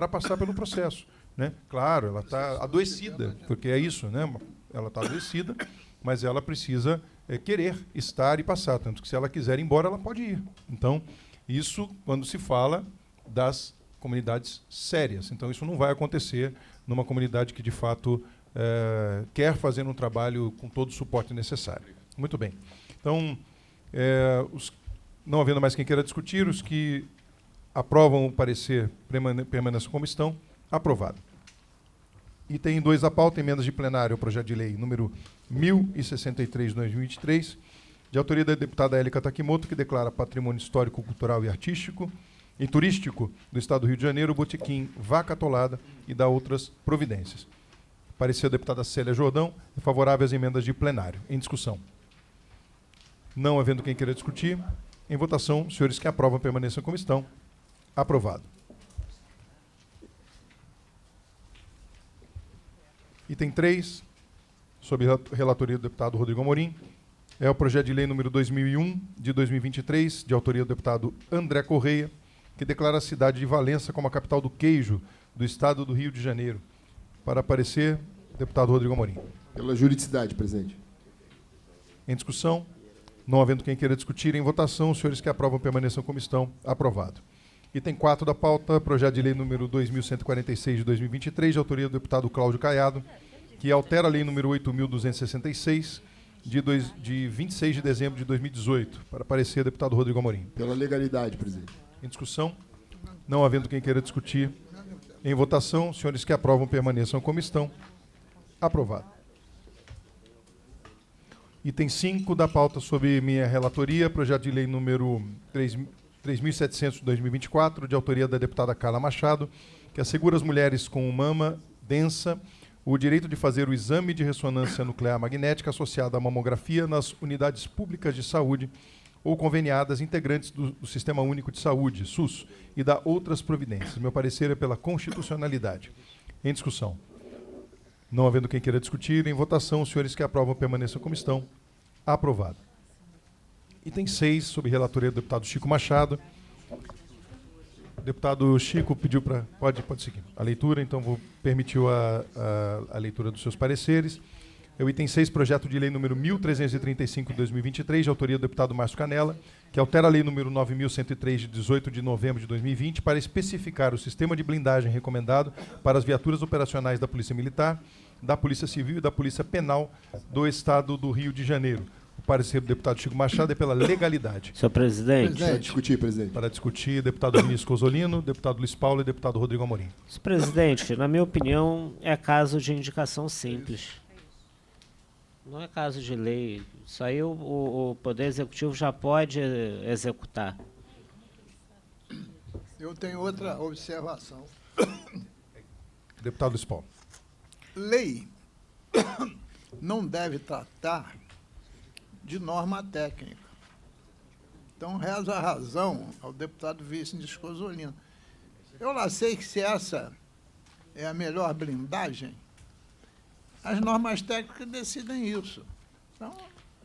passar pelo processo, né? Claro, ela está adoecida, porque é isso, né? Ela está adoecida, mas ela precisa querer estar e passar, tanto que se ela quiser ir embora, ela pode ir. Então, isso quando se fala das comunidades sérias. Então, isso não vai acontecer numa comunidade que, de fato, quer fazer um trabalho com todo o suporte necessário. Muito bem. Então, não havendo mais quem queira discutir, os que aprovam o parecer permaneçam como estão, aprovado. Item 2 da pauta, emendas de plenário ao projeto de lei número 1063 de 2023, de autoria da deputada Élica Takimoto, que declara patrimônio histórico, cultural e artístico e turístico do Estado do Rio de Janeiro, o botequim Vaca Atolada e dá outras providências. Parecer da deputada Célia Jordão, é favorável às emendas de plenário. Em discussão. Não havendo quem queira discutir, em votação, os senhores que aprovam permaneçam como estão. Aprovado. Item 3, sob relatoria do deputado Rodrigo Amorim, é o projeto de lei número 2001, de 2023, de autoria do deputado André Correia, que declara a cidade de Valença como a capital do queijo do Estado do Rio de Janeiro. Para aparecer, deputado Rodrigo Amorim. Pela juridicidade, presidente. Em discussão, não havendo quem queira discutir, em votação, os senhores que aprovam permaneçam como estão. Aprovado. Item 4 da pauta, projeto de lei número 2146 de 2023, de autoria do deputado Cláudio Caiado, que altera a lei número 8.266, de 26 de dezembro de 2018. Para aparecer, deputado Rodrigo Amorim. Pela legalidade, presidente. Em discussão, não havendo quem queira discutir, em votação, os senhores que aprovam permaneçam como estão. Aprovado. Item 5 da pauta sob minha relatoria, projeto de lei número 3.700 de 2024, de autoria da deputada Carla Machado, que assegura às mulheres com mama densa o direito de fazer o exame de ressonância nuclear magnética associado à mamografia nas unidades públicas de saúde ou conveniadas integrantes do Sistema Único de Saúde, SUS, e dá outras providências. Meu parecer é pela constitucionalidade. Em discussão. Não havendo quem queira discutir, em votação, os senhores que aprovam permaneçam como estão. Aprovado. Item 6, sob relatoria do deputado Chico Machado. O deputado Chico pediu para... Pode seguir a leitura, então vou permitir a leitura dos seus pareceres. É o item 6, projeto de lei número 1.335 de 2023, de autoria do deputado Márcio Canella, que altera a lei número 9.103 de 18 de novembro de 2020 para especificar o sistema de blindagem recomendado para as viaturas operacionais da Polícia Militar, da Polícia Civil e da Polícia Penal do Estado do Rio de Janeiro. O parecer do deputado Chico Machado é pela legalidade. Senhor presidente. Para discutir, presidente. Para discutir, deputado Vinícius Cozzolino, deputado Luiz Paulo e deputado Rodrigo Amorim. Senhor presidente, na minha opinião, é caso de indicação simples. Não é caso de lei. Isso aí o Poder Executivo já pode executar. Eu tenho outra observação. Deputado Luiz Paulo. Lei não deve tratar de norma técnica. Então, reza a razão ao deputado Vinícius Cozzolino. Eu lá sei que se essa é a melhor blindagem, as normas técnicas decidem isso. Então,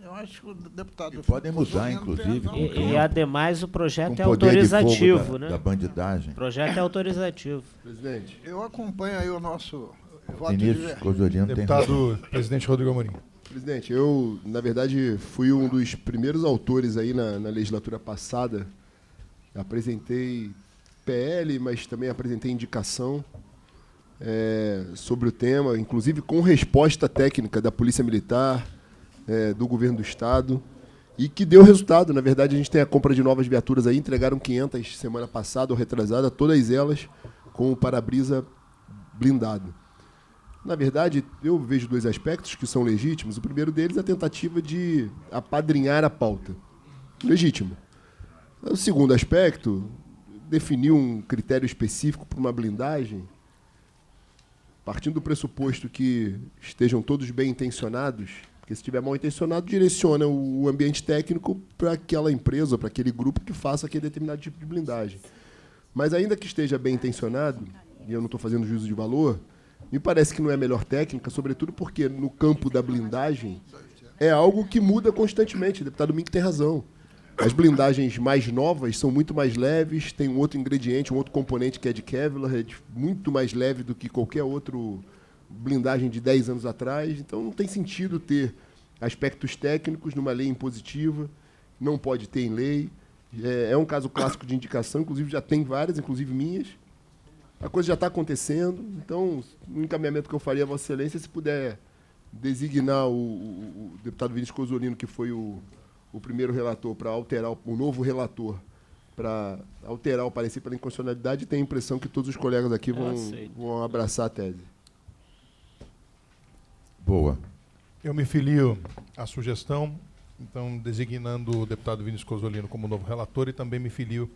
eu acho que o deputado... E podem mudar, Cozzolino inclusive. tem razão. E, ademais, o projeto Com é poder de fogo autorizativo, né? da bandidagem. O projeto é autorizativo. Presidente. Eu acompanho aí o nosso voto de Vinícius verdade. Cozzolino tem Deputado presidente Rodrigo Amorim. Presidente, eu, na verdade, fui um dos primeiros autores aí na legislatura passada. Apresentei PL, mas também apresentei indicação sobre o tema, inclusive com resposta técnica da Polícia Militar, do Governo do Estado, e que deu resultado. Na verdade, a gente tem a compra de novas viaturas aí, entregaram 500 semana passada ou retrasada, todas elas com o para-brisa blindado. Na verdade, eu vejo dois aspectos que são legítimos. O primeiro deles é a tentativa de apadrinhar a pauta. Legítimo. O segundo aspecto, definir um critério específico para uma blindagem, partindo do pressuposto que estejam todos bem intencionados, porque se estiver mal intencionado, direciona o ambiente técnico para aquela empresa, para aquele grupo que faça aquele determinado tipo de blindagem. Mas ainda que esteja bem intencionado, e eu não estou fazendo juízo de valor, Me parece que não é a melhor técnica, sobretudo porque no campo da blindagem é algo que muda constantemente. O deputado Mink tem razão. As blindagens mais novas são muito mais leves, tem um outro ingrediente, um outro componente que é de Kevlar, muito mais leve do que qualquer outro blindagem de 10 anos atrás. Então não tem sentido ter aspectos técnicos numa lei impositiva, não pode ter em lei. É um caso clássico de indicação, inclusive já tem várias, inclusive minhas. A coisa já está acontecendo, então o encaminhamento que eu faria a Vossa Excelência, se puder designar o deputado Vinícius Cozzolino, que foi o primeiro relator, para alterar, o novo relator, para alterar o parecer pela inconstitucionalidade, tenho a impressão que todos os colegas aqui vão abraçar a tese. Boa. Eu me filio à sugestão, então, designando o deputado Vinícius Cozzolino como novo relator, e também me filio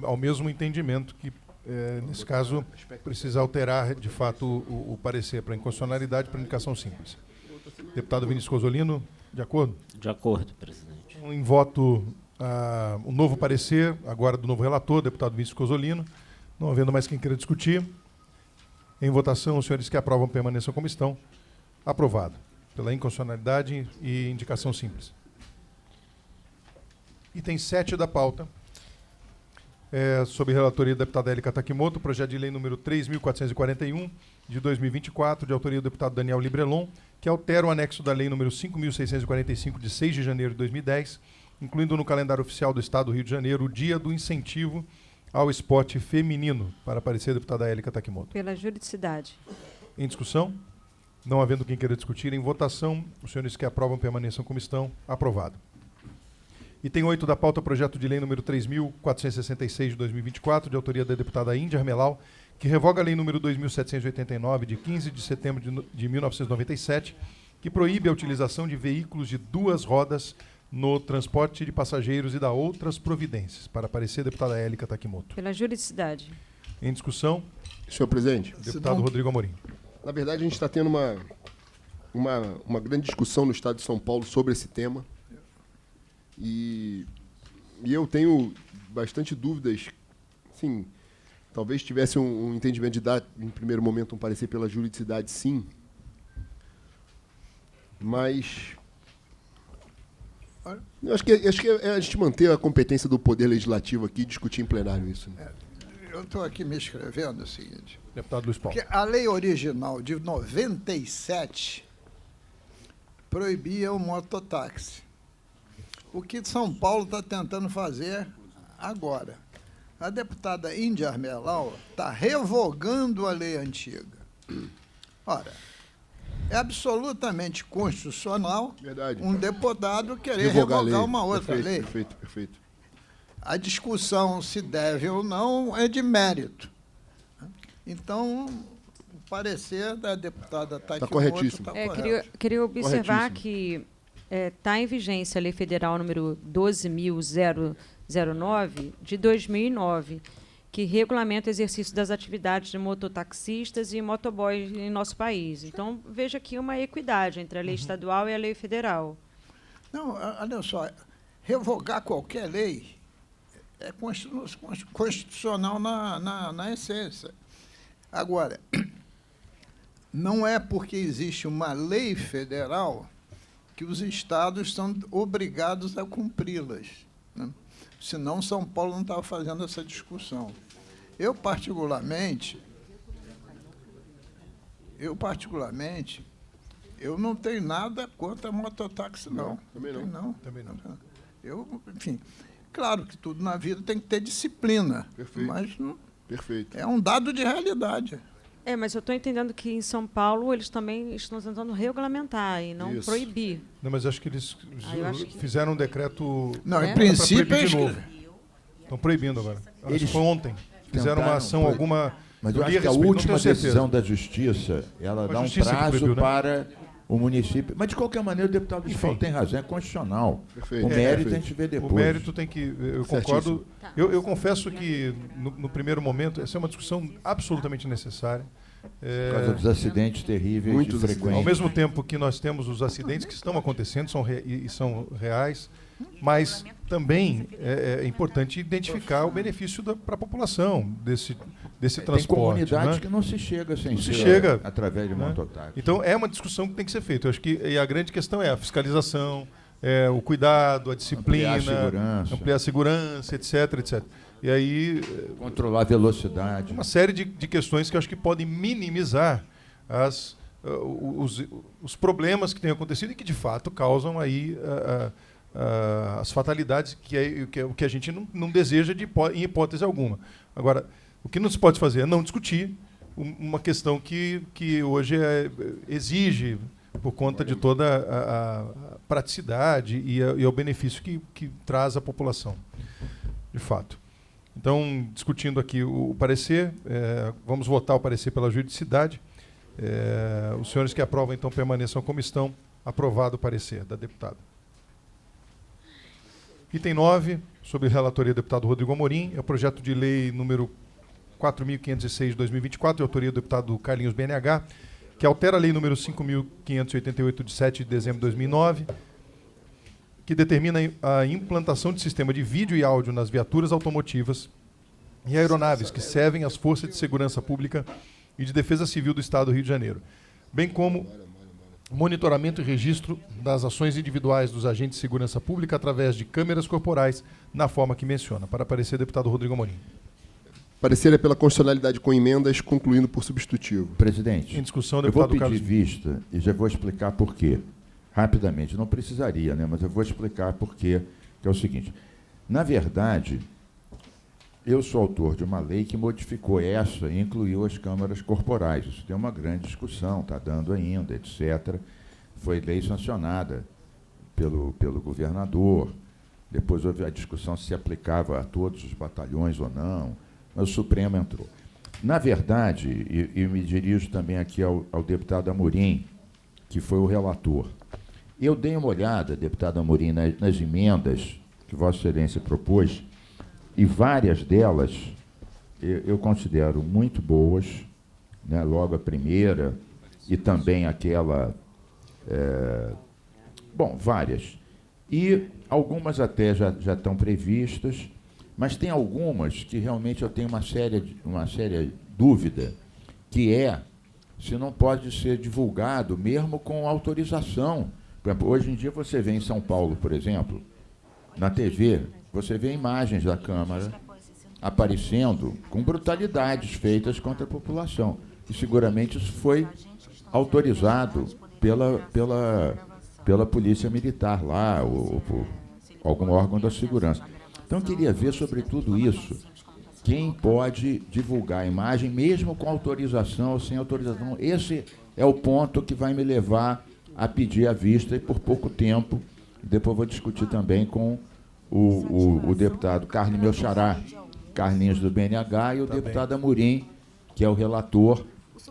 ao mesmo entendimento que, nesse caso, precisa alterar, de fato, o parecer para inconstitucionalidade para indicação simples. Deputado Vinícius Cozzolino, de acordo? De acordo, presidente. Em voto, o novo parecer, agora do novo relator, deputado Vinícius Cozzolino. Não havendo mais quem queira discutir. Em votação, os senhores que aprovam permaneçam como estão. Aprovado. Pela inconstitucionalidade e indicação simples. Item 7 da pauta. Sob relatoria da deputada Élica Takimoto, projeto de lei número 3.441, de 2024, de autoria do deputado Daniel Librelon, que altera o anexo da lei número 5.645, de 6 de janeiro de 2010, incluindo no calendário oficial do Estado do Rio de Janeiro o dia do incentivo ao esporte feminino. Para parecer, deputada Élica Takimoto. Pela juridicidade. Em discussão? Não havendo quem queira discutir, em votação, os senhores que aprovam permaneçam como estão. Aprovado. Item 8 da pauta, projeto de lei número 3.466 de 2024, de autoria da deputada Índia Armelau, que revoga a lei número 2.789, de 15 de setembro de 1997, que proíbe a utilização de veículos de 2 rodas no transporte de passageiros e dá outras providências. Para parecer, deputada Élica Takimoto. Pela juridicidade. Em discussão, Senhor presidente, deputado Rodrigo Amorim. na verdade a gente está tendo uma grande discussão no Estado de São Paulo sobre esse tema. E eu tenho bastante dúvidas, sim, talvez tivesse um entendimento de dar, em primeiro momento, um parecer pela juridicidade, sim, mas eu acho que é a gente manter a competência do Poder Legislativo aqui e discutir em plenário isso. Né? Eu estou aqui me escrevendo o seguinte, Deputado Luiz Paulo. porque a lei original de 97 proibia o mototáxi. O que São Paulo está tentando fazer agora? A deputada Índia Armelau está revogando a lei antiga. Ora, é absolutamente constitucional Verdade. um deputado querer Revogar a revogar lei. uma outra Perfeito, lei. Perfeito, perfeito. A discussão se deve ou não é de mérito. Então, o parecer da deputada Takimoto corretíssimo. está correto. Queria observar Corretíssimo. que está em vigência a Lei Federal número 12.009, de 2009, que regulamenta o exercício das atividades de mototaxistas e motoboys em nosso país. Então, veja aqui uma equidade entre a lei estadual e a lei federal. Não, olha só, revogar qualquer lei é constitucional na essência. Agora, não é porque existe uma lei federal que os estados são obrigados a cumpri-las, né? Senão São Paulo não estava fazendo essa discussão. Eu, particularmente, eu não tenho nada contra mototáxi, não. Também não. Não. Também não. Enfim, claro que tudo na vida tem que ter disciplina, Perfeito. mas Perfeito. é um dado de realidade. Mas eu estou entendendo que em São Paulo eles também estão tentando regulamentar e não Isso. proibir. Não, mas acho que eles eu acho que- fizeram um decreto. Não, É? em princípio, Pra proibir de é novo. Estão proibindo agora. Acho que Eles foi ontem. Fizeram uma tentaram ação, proibir. alguma. Mas eu li acho que a respeito, não última tenho certeza. decisão da Justiça, ela A dá um Justiça que prazo proibiu, né? para o município. Mas, de qualquer maneira, o deputado Luiz Paulo tem razão, é constitucional. Perfeito. O mérito Perfeito. a gente vê depois. O mérito tem que. Eu concordo. Tá. Eu confesso que, no primeiro momento, essa é uma discussão absolutamente necessária. Por causa dos acidentes terríveis Muitos e Ao frequentes. mesmo tempo que nós temos os acidentes que estão acontecendo, são reais, mas também é importante identificar o benefício para a população desse desse Tem transporte. comunidades né? que não se chega sem Não se ser chega, através de né? mototáxi. Então, é uma discussão que tem que ser feita. Eu acho que e a grande questão é a fiscalização, o cuidado, a disciplina, ampliar a segurança, etc, etc. E aí, Controlar a velocidade. uma série de questões que eu acho que podem minimizar os problemas que têm acontecido e que, de fato, causam aí as fatalidades, que é o que a gente não deseja em hipótese alguma. Agora, o que não se pode fazer é não discutir uma questão que hoje exige, por conta de toda a praticidade e o benefício que traz à população, de fato. Então, discutindo aqui o parecer, vamos votar o parecer pela juridicidade. Os senhores que aprovam, então, permaneçam como estão. Aprovado o parecer da deputada. Item 9, sobre relatoria do deputado Rodrigo Amorim, é o projeto de lei número 4.506 de 2024, de autoria do deputado Carlinhos BNH, que altera a lei número 5.588 de 7 de dezembro de 2009, que determina a implantação de sistema de vídeo e áudio nas viaturas automotivas e aeronaves que servem às forças de segurança pública e de defesa civil do Estado do Rio de Janeiro, bem como monitoramento e registro das ações individuais dos agentes de segurança pública através de câmeras corporais, na forma que menciona. Para parecer, deputado Rodrigo Amorim. Parecer é pela constitucionalidade com emendas, concluindo por substitutivo. Presidente, Em discussão, eu vou deputado pedir Carlos. vista e já vou explicar por quê. Rapidamente, não precisaria, né? Mas eu vou explicar por quê, que é o seguinte. Na verdade, eu sou autor de uma lei que modificou essa e incluiu as câmaras corporais. Isso tem uma grande discussão, está dando ainda, etc. Foi lei sancionada pelo governador. Depois houve a discussão se aplicava a todos os batalhões ou não. Mas o Supremo entrou. Na verdade, e me dirijo também aqui ao deputado Amorim, que foi o relator. Eu dei uma olhada, deputado Amorim, nas emendas que Vossa Excelência propôs, e várias delas eu considero muito boas, né? Logo a primeira, e também aquela... várias. E algumas até já estão previstas, mas tem algumas que realmente eu tenho uma séria dúvida, que se não pode ser divulgado mesmo com autorização. Por exemplo, hoje em dia você vê em São Paulo, por exemplo, na TV, você vê imagens da Câmara aparecendo com brutalidades feitas contra a população. E seguramente isso foi autorizado pela Polícia Militar lá, ou por algum órgão da segurança. Então, eu queria ver sobre tudo isso, quem pode divulgar a imagem, mesmo com autorização ou sem autorização. Esse é o ponto que vai me levar a pedir a vista, e por pouco tempo. Depois vou discutir também com o deputado Carlinhos, meu xará, Carlinhos do BNH, e o deputado Amorim, que é o relator,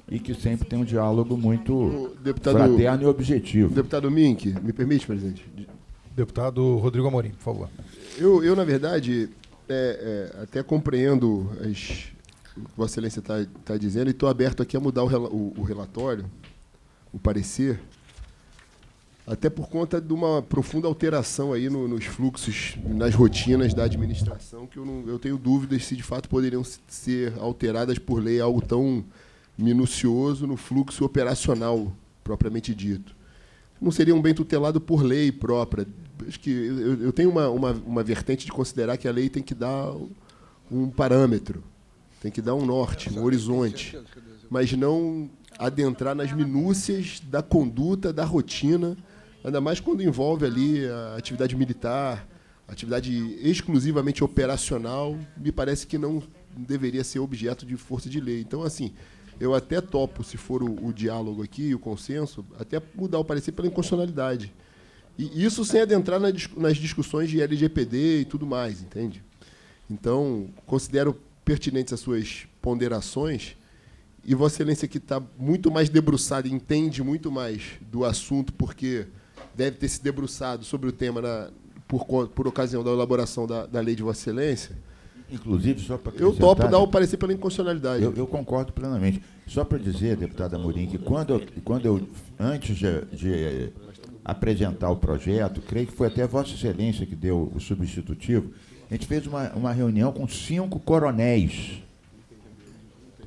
e que sempre tem um diálogo muito fraterno e objetivo. Deputado Mink, me permite, presidente? Deputado Rodrigo Amorim, por favor. Eu na verdade, até compreendo o que Vossa Excelência está dizendo, e estou aberto aqui a mudar o relatório, o parecer, até por conta de uma profunda alteração aí nos fluxos, nas rotinas da administração, que eu tenho dúvidas se de fato poderiam ser alteradas por lei, algo tão minucioso no fluxo operacional, propriamente dito. Não seria um bem tutelado por lei própria. Acho que eu tenho uma vertente de considerar que a lei tem que dar um parâmetro, tem que dar um norte, um horizonte, mas não adentrar nas minúcias da conduta, da rotina, ainda mais quando envolve ali a atividade militar, atividade exclusivamente operacional, me parece que não deveria ser objeto de força de lei. Então, assim, eu até topo, se for o diálogo aqui, o consenso, até mudar o parecer pela inconstitucionalidade. E isso sem adentrar nas discussões de LGPD e tudo mais, entende? Então, considero pertinentes as suas ponderações, e Vossa Excelência, que está muito mais debruçada, entende muito mais do assunto, porque deve ter se debruçado sobre o tema por ocasião da elaboração da lei de Vossa Excelência. Inclusive, só para eu topo dar o parecer pela inconstitucionalidade. Eu concordo plenamente. Só para dizer, deputado Amorim, que quando eu antes de apresentar o projeto, creio que foi até Vossa Excelência que deu o substitutivo, a gente fez uma reunião com 5 coronéis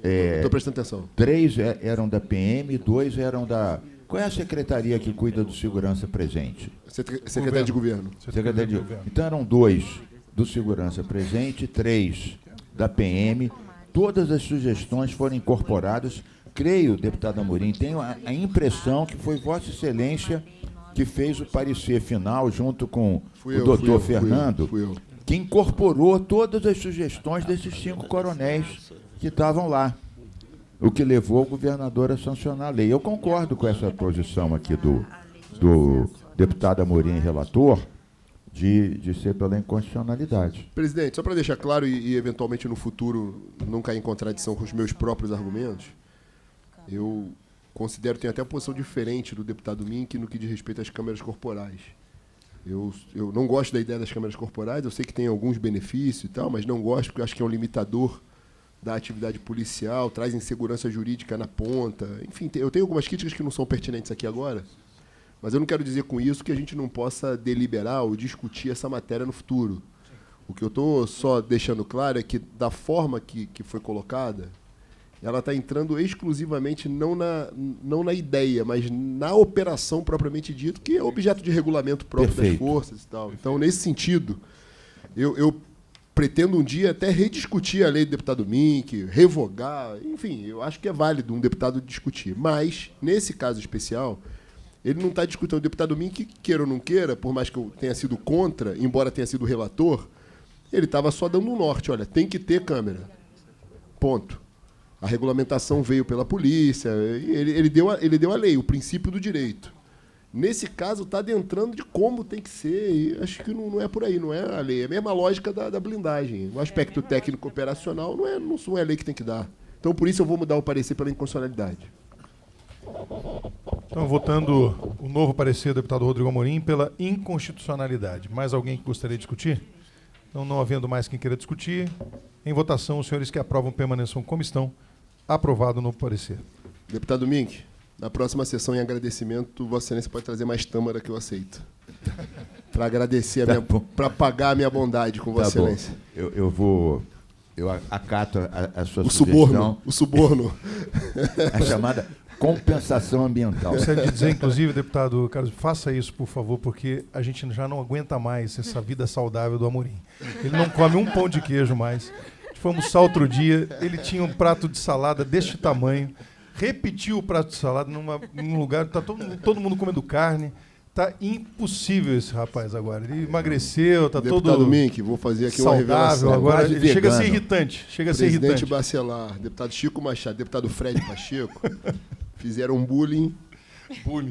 Estou prestando atenção. 3 eram da PM, 2 eram da... Qual é a secretaria que cuida do segurança presente? Secretaria de Governo. Secretaria de... Então eram 2 do segurança presente, 3 da PM. Todas as sugestões foram incorporadas. Creio, deputado Amorim, tenho a impressão que foi Vossa Excelência que fez o parecer final, junto com o doutor Fernando, que incorporou todas as sugestões desses 5 coronéis que estavam lá, o que levou o governador a sancionar a lei. Eu concordo com essa posição aqui do deputado Amorim, relator, de ser pela inconstitucionalidade. Presidente, só para deixar claro e eventualmente no futuro não cair em contradição com os meus próprios argumentos, eu considero, tenho até uma posição diferente do deputado Mink no que diz respeito às câmeras corporais. Eu não gosto da ideia das câmeras corporais, eu sei que tem alguns benefícios e tal, mas não gosto porque eu acho que é um limitador da atividade policial, traz insegurança jurídica na ponta. Enfim, eu tenho algumas críticas que não são pertinentes aqui agora, mas eu não quero dizer com isso que a gente não possa deliberar ou discutir essa matéria no futuro. O que eu estou só deixando claro é que, da forma que foi colocada, ela está entrando exclusivamente não na ideia, mas na operação propriamente dito, que é objeto de regulamento próprio das forças e tal. Então, nesse sentido, eu pretendo um dia até rediscutir a lei do deputado Mink, revogar, enfim, eu acho que é válido um deputado discutir. Mas, nesse caso especial, ele não está discutindo. O deputado Mink, queira ou não queira, por mais que eu tenha sido contra, embora tenha sido relator, ele estava só dando um norte. Olha, tem que ter câmera. Ponto. A regulamentação veio pela polícia, ele deu a lei, o princípio do direito. Nesse caso, está adentrando de como tem que ser, e acho que não é por aí, não é a lei. É a mesma lógica da blindagem. O aspecto técnico operacional não é a lei que tem que dar. Então, por isso, eu vou mudar o parecer pela inconstitucionalidade. Então, votando o novo parecer do deputado Rodrigo Amorim pela inconstitucionalidade. Mais alguém que gostaria de discutir? Então, não havendo mais quem queira discutir, em votação, os senhores que aprovam permaneçam como estão. Aprovado no parecer. Deputado Mink, na próxima sessão, em agradecimento, Vossa Excelência pode trazer mais tâmara que eu aceito. Para agradecer, para pagar a minha bondade com Vossa Excelência. Eu acato a sua sugestão. O suborno. A chamada compensação ambiental. Gostaria de dizer, inclusive, deputado Carlos, faça isso, por favor, porque a gente já não aguenta mais essa vida saudável do Amorim. Ele não come um pão de queijo mais. Fomos almoçar outro dia, ele tinha um prato de salada deste tamanho, repetiu o prato de salada num lugar, está todo mundo comendo carne. Está impossível esse rapaz agora. Ele emagreceu, está todo deputado Mink, vou fazer aqui saudável, uma revelação. Agora ele chega a ser irritante. Presidente Bacelar, deputado Chico Machado, deputado Fred Pacheco, fizeram um bullying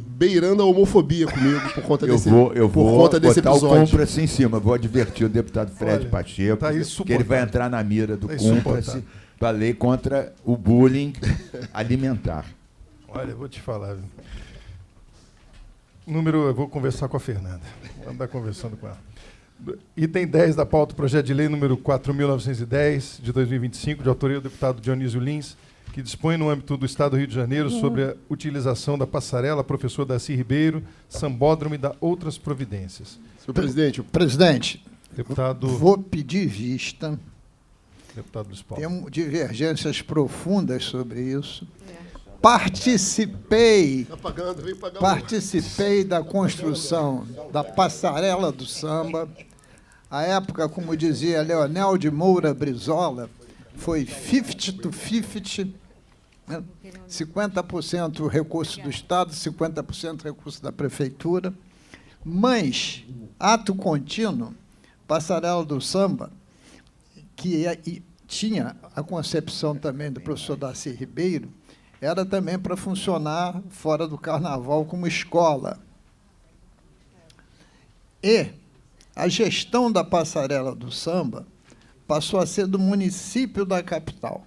beirando a homofobia comigo por conta desse episódio. Eu vou botar o Cúmplice em cima. Vou advertir o deputado Fred Pacheco que ele vai entrar na mira do Cúmplice para a lei contra o bullying alimentar. Olha, eu vou te falar. Eu vou conversar com a Fernanda. Vou andar conversando com ela. Item 10 da pauta, projeto de lei número 4.910, de 2025, de autoria do deputado Dionísio Lins, que dispõe no âmbito do Estado do Rio de Janeiro sobre a utilização da passarela professor Darcy Ribeiro, Sambódromo e da outras providências. Senhor Presidente, deputado, vou pedir vista. Deputado Luiz Paulo. Temos divergências profundas sobre isso. Participei da construção da passarela do samba. À época, como dizia Leonel de Moura Brizola, foi 50-50, né? 50% recurso do Estado, 50% recurso da Prefeitura. Mas, ato contínuo, passarela do samba, que tinha a concepção também do professor Darcy Ribeiro, era também para funcionar fora do Carnaval como escola. E a gestão da passarela do samba passou a ser do município da capital.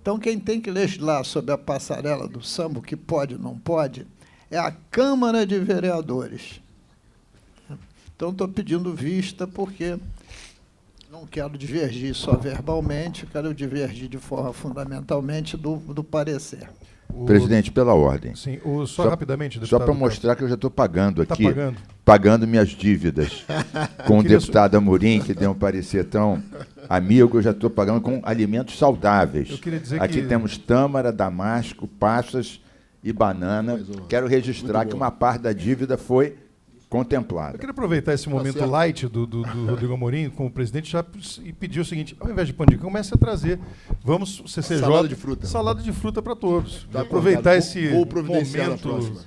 Então, quem tem que legislar sobre a passarela do samba, o que pode e não pode, é a Câmara de Vereadores. Então, estou pedindo vista porque não quero divergir só verbalmente, quero divergir de forma fundamentalmente do parecer. Presidente, pela ordem. Sim, só Só- rapidamente, Só deputado. para mostrar que eu já estou pagando Está aqui, pagando. pagando minhas dívidas com o queria deputado Amorim, que deu um parecer tão amigo, eu já estou pagando com alimentos saudáveis. Eu queria dizer Aqui que- temos tâmara, damasco, passas e banana. Quero registrar que uma parte da dívida foi contemplada. Eu queria aproveitar esse momento certo. light do Rodrigo Amorim como presidente e pedir o seguinte: ao invés de pão de queijo, comece a trazer, vamos, CCJ... Salada de fruta. Salada de fruta para todos. Tá Aproveitar acordado. esse Vou providenciar na momento, próxima.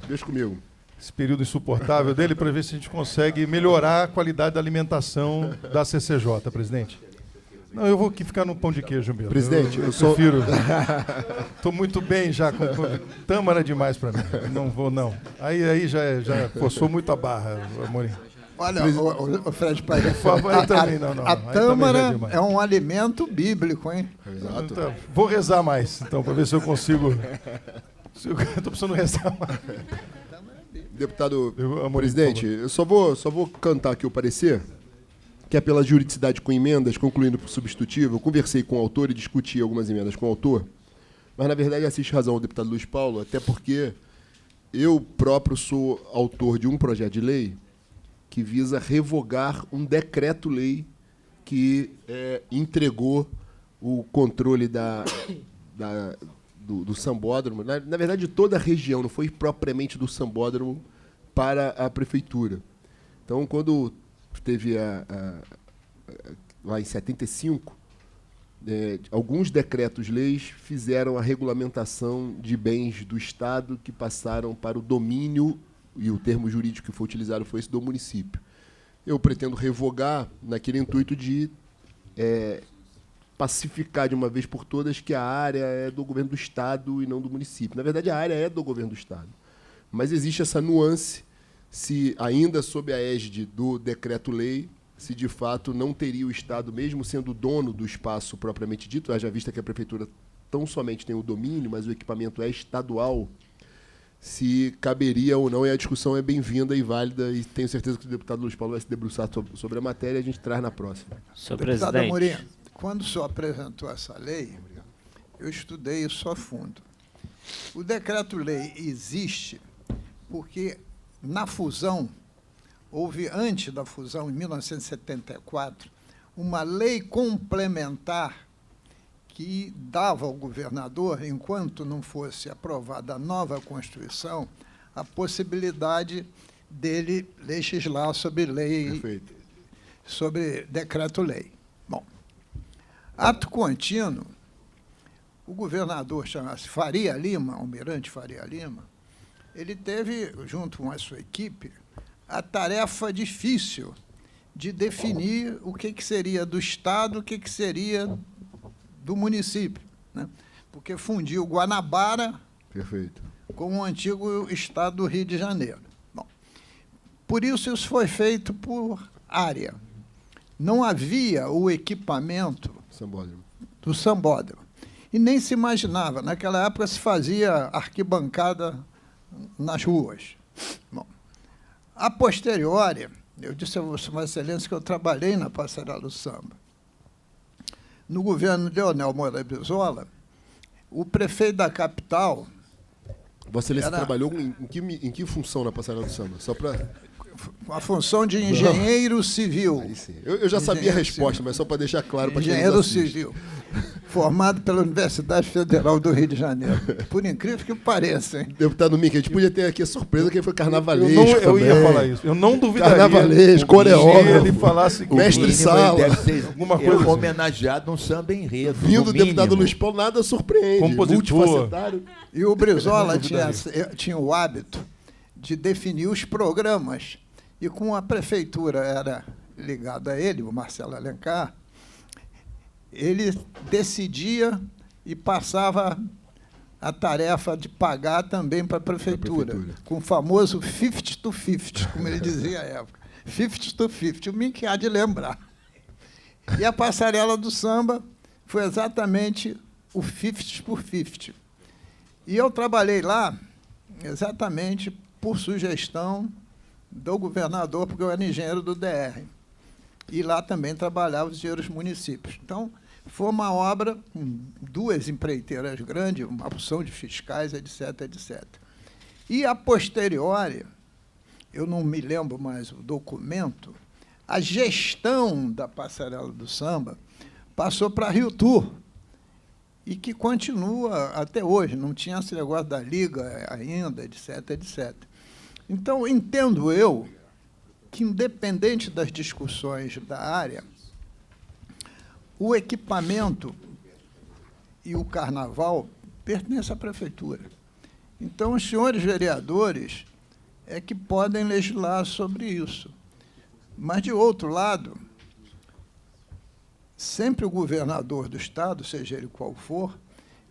Deixa comigo. esse período insuportável dele, para ver se a gente consegue melhorar a qualidade da alimentação da CCJ, presidente. Não, eu vou aqui ficar no pão de queijo mesmo. Presidente, eu eu sou- prefiro. Estou muito bem já com tâmara demais para mim. Não vou, não. Aí já forçou muito a barra, Amorim. Olha, o Fred Paes, Por favor, aí também não. a Aí também já é tâmara demais. é um alimento bíblico, hein? Exato. Então, vou rezar mais, então, para ver se eu consigo. Estou precisando rezar mais. Deputado Amorim, presidente, eu só vou cantar aqui o parecer, que é pela juridicidade com emendas, concluindo por substitutivo. Eu conversei com o autor e discuti algumas emendas com o autor, mas, na verdade, assiste razão ao deputado Luiz Paulo, até porque eu próprio sou autor de um projeto de lei que visa revogar um decreto-lei que entregou o controle do sambódromo, na verdade, de toda a região, não foi propriamente do sambódromo, para a prefeitura. Então, quando teve lá em 75, alguns decretos-leis fizeram a regulamentação de bens do Estado que passaram para o domínio, e o termo jurídico que foi utilizado foi esse, do município. Eu pretendo revogar naquele intuito de pacificar de uma vez por todas que a área é do governo do Estado e não do município. Na verdade, a área é do governo do Estado. Mas existe essa nuance, se ainda sob a égide do decreto-lei, se de fato não teria o Estado, mesmo sendo dono do espaço propriamente dito, haja vista que a prefeitura tão somente tem o domínio, mas o equipamento é estadual, se caberia ou não, e a discussão é bem-vinda e válida, e tenho certeza que o deputado Luiz Paulo vai se debruçar sobre a matéria e a gente traz na próxima. Senhor Deputado presidente. Amorim, quando o senhor apresentou essa lei, eu estudei isso a fundo. O decreto-lei existe porque, na fusão, houve, antes da fusão, em 1974, uma lei complementar que dava ao governador, enquanto não fosse aprovada a nova Constituição, a possibilidade dele legislar sobre lei, Perfeito. sobre decreto-lei. Bom, ato contínuo, o governador chama-se Faria Lima, Almirante Faria Lima, ele teve, junto com a sua equipe, a tarefa difícil de definir o que seria do Estado, o que seria do município, né? Porque fundiu Guanabara Perfeito. com o antigo Estado do Rio de Janeiro. Bom, por isso foi feito por área. Não havia o equipamento Sambódromo. do sambódromo. E nem se imaginava. Naquela época se fazia arquibancada nas ruas. Bom, a posteriori, eu disse a Vossa Excelência que eu trabalhei na Passarela do Samba. No governo de Leonel Moura Brizola, o prefeito da capital... Vossa Excelência Era- trabalhou em que função na Passarela do Samba? Só para... a função de engenheiro civil. Aí sim. Eu já sabia a Engenheiro resposta, civil. mas só para deixar claro para quem nos Engenheiro assiste. civil, formado pela Universidade Federal do Rio de Janeiro. Por incrível que pareça, hein? Deputado Mickey, a gente podia ter aqui a surpresa que ele foi carnavalesco Eu ia também. falar isso. Eu não duvidaria. Carnavalesco, Se coreógrafo, ele falasse que mestre O mínimo, Sala. ele deve ser Alguma coisa assim. homenageado num samba enredo. Vindo no do deputado mínimo. Luiz Paulo, nada surpreende. Compositor. Multifacetário. E o Brizola Não duvidaria. tinha o hábito de definir os programas. E como a prefeitura era ligada a ele, o Marcelo Alencar, ele decidia e passava a tarefa de pagar também para a prefeitura, com o famoso 50 to 50, como ele dizia à época. 50 to 50, o Mickey há de lembrar. E a passarela do samba foi exatamente o 50 por 50. E eu trabalhei lá exatamente por sugestão do governador, porque eu era engenheiro do DR. E lá também trabalhava os engenheiros municípios. Então, Foi uma obra com 2 empreiteiras grandes, uma opção de fiscais, etc, etc. E, a posteriori, eu não me lembro mais o documento, a gestão da Passarela do Samba passou para a Rio Tour, e que continua até hoje, não tinha esse negócio da Liga ainda, etc, etc. Então, entendo eu que, independente das discussões da área, o equipamento e o carnaval pertencem à prefeitura. Então, os senhores vereadores é que podem legislar sobre isso. Mas, de outro lado, sempre o governador do Estado, seja ele qual for,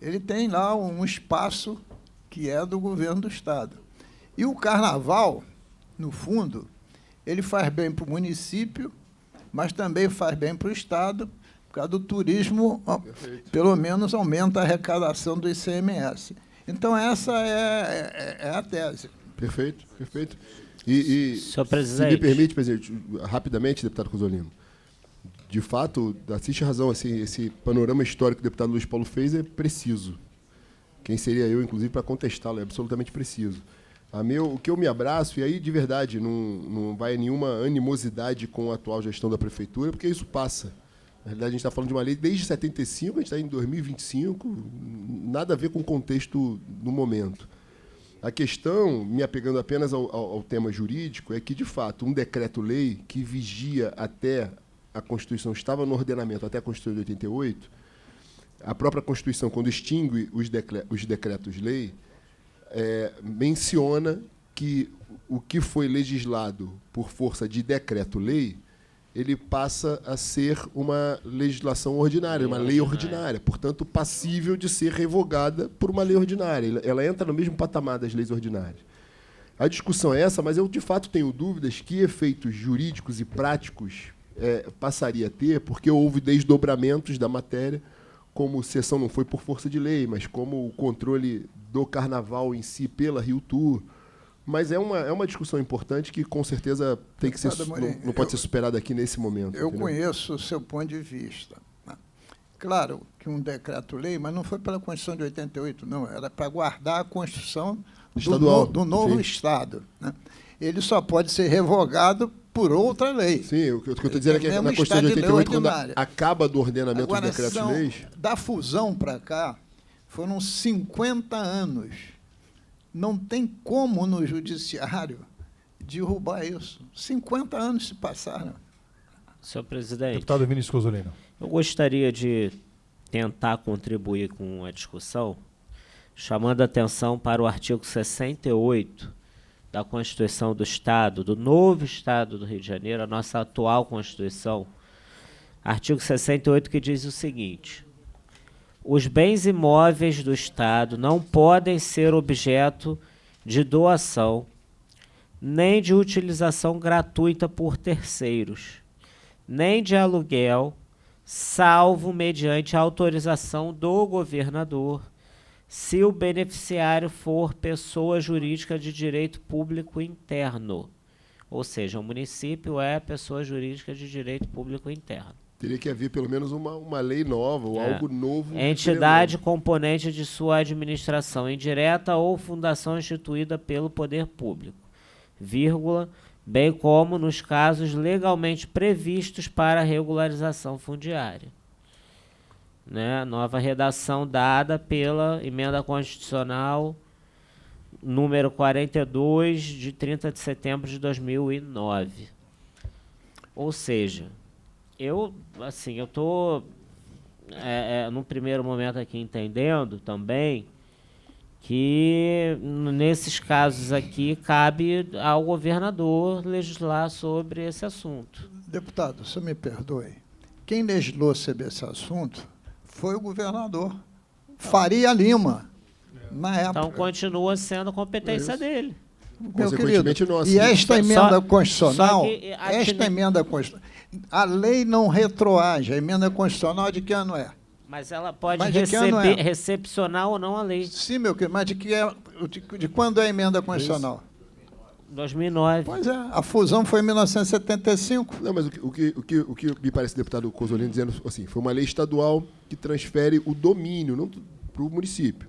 ele tem lá um espaço que é do governo do Estado. E o carnaval, no fundo, ele faz bem para o município, mas também faz bem para o Estado, por causa do turismo, pelo menos aumenta a arrecadação do ICMS. Então, essa é a tese. Perfeito, perfeito. E Senhor se presidente. me permite, presidente, rapidamente, deputado Cozzolino, de fato, assiste a razão, assim, esse panorama histórico que o deputado Luiz Paulo fez é preciso. Quem seria eu, inclusive, para contestá-lo? É absolutamente preciso. O que eu me abraço, e aí, de verdade, não vai nenhuma animosidade com a atual gestão da prefeitura, porque isso passa. Na realidade, a gente está falando de uma lei desde 75, a gente está em 2025, nada a ver com o contexto do momento. A questão, me apegando apenas ao tema jurídico, é que, de fato, um decreto-lei que vigia até a Constituição, estava no ordenamento até a Constituição de 88, a própria Constituição, quando extingue os decretos-lei, menciona que o que foi legislado por força de decreto-lei, ele passa a ser uma legislação ordinária, uma lei ordinária, portanto, passível de ser revogada por uma lei ordinária. Ela entra no mesmo patamar das leis ordinárias. A discussão é essa, mas eu, de fato, tenho dúvidas que efeitos jurídicos e práticos passaria a ter, porque houve desdobramentos da matéria, como sessão não foi por força de lei, mas como o controle do carnaval em si pela Rio Tour. Mas é uma discussão importante que, com certeza, tem que ser, não pode ser superada aqui nesse momento. Eu entendeu? conheço o seu ponto de vista. Claro que um decreto-lei, mas não foi pela Constituição de 88, não. Era para guardar a Constituição Estadual, do novo sim. Estado. Né? Ele só pode ser revogado por outra lei. Sim, o que eu estou dizendo é que Mesmo na Constituição de estado de lei 88, quando ordinária. acaba do ordenamento Agora, dos decretos-leis... da fusão para cá, foram 50 anos. Não tem como, no judiciário, derrubar isso. 50 anos se passaram. Senhor presidente, Deputado Vinícius Cozzolino. eu gostaria de tentar contribuir com a discussão, chamando a atenção para o artigo 68 da Constituição do Estado, do novo Estado do Rio de Janeiro, a nossa atual Constituição. Artigo 68, que diz o seguinte: os bens imóveis do Estado não podem ser objeto de doação, nem de utilização gratuita por terceiros, nem de aluguel, salvo mediante autorização do governador, se o beneficiário for pessoa jurídica de direito público interno. Ou seja, o município é pessoa jurídica de direito público interno. Teria que haver pelo menos uma lei nova ou algo novo. Entidade componente de sua administração indireta ou fundação instituída pelo poder público, vírgula, bem como nos casos legalmente previstos para regularização fundiária. Né? Nova redação dada pela Emenda Constitucional número 42, de 30 de setembro de 2009. Ou seja, eu estou, num primeiro momento aqui, entendendo também que, nesses casos aqui, cabe ao governador legislar sobre esse assunto. Deputado, o senhor me perdoe. Quem legislou sobre esse assunto foi o governador Faria Lima, na época. Então, continua sendo competência dele. Meu Consequentemente, querido, nós, e esta emenda constitucional, só que a lei não retroage. A emenda constitucional de que ano é? Mas ela pode Mas de que ano é? recepcionar ou não a lei. Sim, meu querido, mas de quando é a emenda constitucional? 2009. Pois é, a fusão foi em 1975. Não, mas o que me parece, deputado Cozzolino, dizendo assim, foi uma lei estadual que transfere o domínio para o município.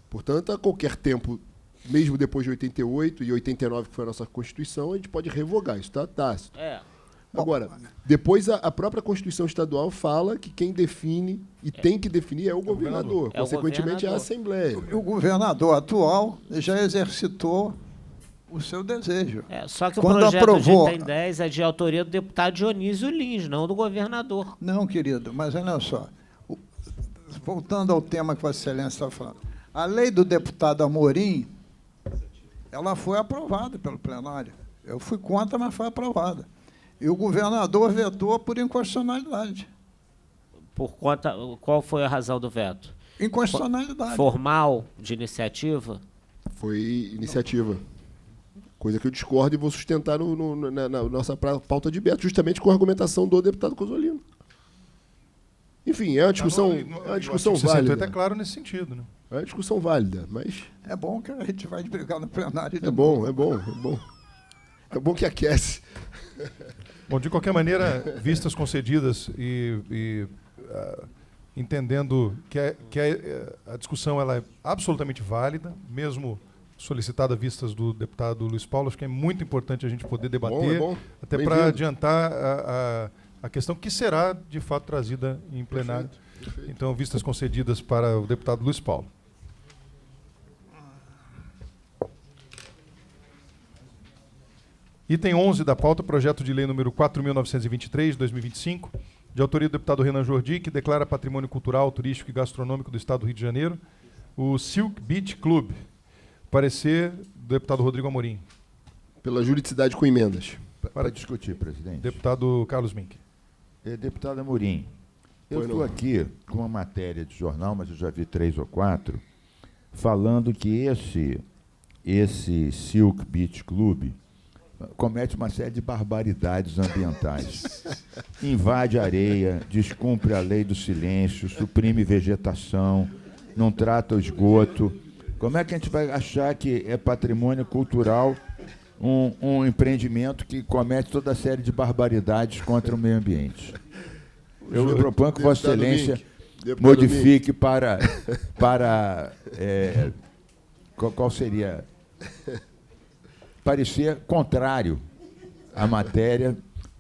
Portanto, a qualquer tempo, mesmo depois de 88 e 89, que foi a nossa Constituição, a gente pode revogar, isso está tácito. Agora, depois a própria Constituição Estadual fala que quem define e tem que definir é o governador, consequentemente é a Assembleia. O governador atual já exercitou o seu desejo. Só que Quando o projeto aprovou- de Item 10 é de autoria do deputado Dionísio Lins, não do governador. Não, querido, mas olha só. Voltando ao tema que Vossa Excelência está falando. A lei do deputado Amorim, ela foi aprovada pelo plenário. Eu fui contra, mas foi aprovada. E o governador vetou por inconstitucionalidade. Por conta, qual foi a razão do veto? Inconstitucionalidade. Formal, de iniciativa? Foi iniciativa. Coisa que eu discordo e vou sustentar na nossa pauta de veto, justamente com a argumentação do deputado Cozzolino. Enfim, é uma discussão, válida. É claro nesse sentido, né? É uma discussão válida, mas É bom que a gente vai brigar no plenário. é bom. É bom que aquece. Bom, de qualquer maneira, vistas concedidas entendendo que a discussão ela é absolutamente válida, mesmo solicitada vistas do deputado Luiz Paulo, acho que é muito importante a gente poder debater, bom. até Bem-vindo. para adiantar a questão que será, de fato, trazida em plenário. Perfeito. Então, vistas concedidas para o deputado Luiz Paulo. Item 11 da pauta, projeto de lei número 4.923, de 2025, de autoria do deputado Renan Jordi, que declara patrimônio cultural, turístico e gastronômico do Estado do Rio de Janeiro, o Silk Beach Club. Parecer do deputado Rodrigo Amorim. Pela juridicidade com emendas. Para discutir, presidente. Deputado Carlos Mink. Deputado Amorim, eu Pois não. estou aqui com uma matéria de jornal, mas eu já vi 3 ou 4, falando que esse Silk Beach Club comete uma série de barbaridades ambientais. Invade areia, descumpre a lei do silêncio, suprime vegetação, não trata o esgoto. Como é que a gente vai achar que é patrimônio cultural um empreendimento que comete toda a série de barbaridades contra o meio ambiente? Eu proponho que Vossa Deputado Excelência Mink, modifique para qual seria? Parecer contrário à matéria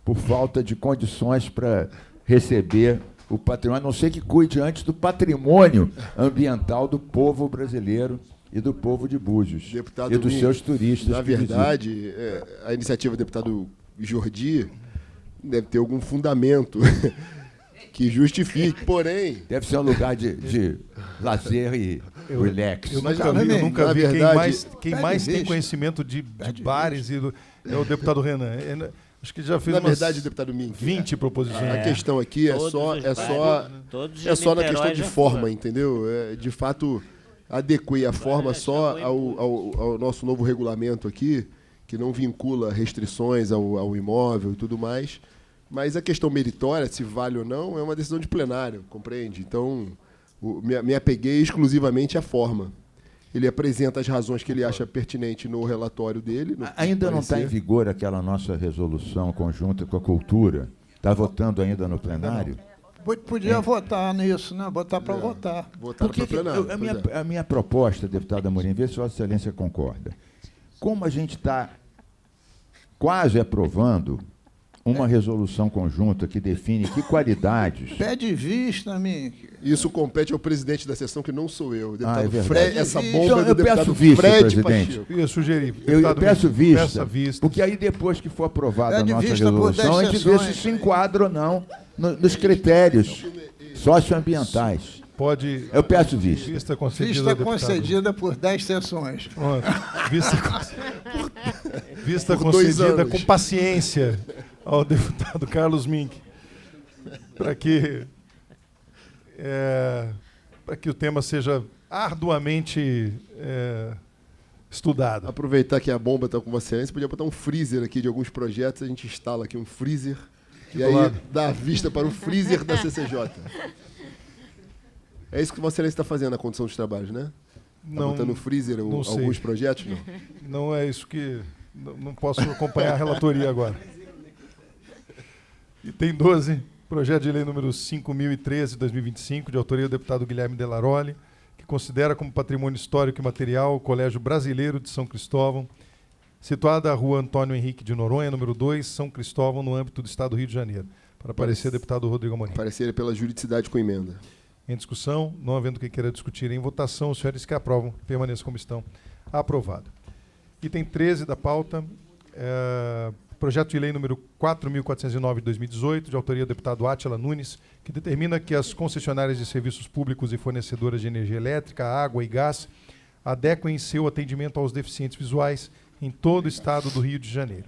por falta de condições para receber o patrimônio, a não ser que cuide antes do patrimônio ambiental do povo brasileiro e do povo de Búzios Deputado e dos Mink, seus turistas. Na que visitam. verdade, a iniciativa do deputado Jordi deve ter algum fundamento que justifique, porém... Deve ser um lugar de lazer e relax. Eu Mas, nunca vi, na quem verdade, quem pede mais tem vista. conhecimento de bares é o deputado Renan. Acho que já fez Na umas verdade, deputado Mink, 20 proposições. a questão aqui é Todos só, os é só, bairros, todos é só na Niterói questão de já forma, foram. entendeu? De fato, adequei a forma só ao nosso novo regulamento aqui, que não vincula restrições ao imóvel e tudo mais. Mas a questão meritória, se vale ou não, é uma decisão de plenário, compreende? Então, me apeguei exclusivamente à forma. Ele apresenta as razões que ele acha pertinente no relatório dele. no Ainda não está em parecer. vigor aquela nossa resolução conjunta com a cultura? Está votando ainda no plenário? Podia votar nisso, né? Botar para votar. Votar Por que para plenário. pois é. a minha proposta, deputado Amorim, vê se Vossa Excelência concorda. Como a gente está quase aprovando uma resolução conjunta que define que qualidades... Pede vista, Mink. Isso compete ao presidente da sessão, que não sou eu. Deputado é verdade. Fred, essa bomba Então, é do eu peço deputado vista, Fred presidente. Pacheco. Eu ia sugerir. Eu deputado peço Mink, vista, peça vista. porque aí depois que for aprovada a Pede nossa vista por 10 resolução, a gente vê se sessões. se enquadra ou não nos critérios socioambientais. Pode. Eu peço vista. Vista concedida. Vista ao deputado. concedida por 10 sessões. Pronto. Vista Por 2 concedida anos. com paciência ao deputado Carlos Mink, para que o tema seja arduamente estudado. Aproveitar que a bomba está com você, você podia botar um freezer aqui de alguns projetos, a gente instala aqui um freezer e do aí lado. dá a vista para o freezer da CCJ. É isso que Vossa Excelência está fazendo na condição dos trabalhos, né? Está Não, botando no freezer não sei. alguns projetos? Não. não é isso que não posso acompanhar a relatoria agora. Item 12, projeto de lei número 5.013, 2025, de autoria do deputado Guilherme Delaroli, que considera como patrimônio histórico e material o Colégio Brasileiro de São Cristóvão, situado à rua Antônio Henrique de Noronha, número 2, São Cristóvão, no âmbito do Estado do Rio de Janeiro. Para parecer, deputado Rodrigo Amorim. Parecer pela juridicidade com emenda. Em discussão, não havendo quem queira discutir em votação, os senhores que aprovam, permaneçam como estão. Aprovado. Item 13 da pauta, projeto de lei número 4.409 de 2018, de autoria do deputado Átila Nunes, que determina que as concessionárias de serviços públicos e fornecedoras de energia elétrica, água e gás adequem seu atendimento aos deficientes visuais em todo o estado do Rio de Janeiro.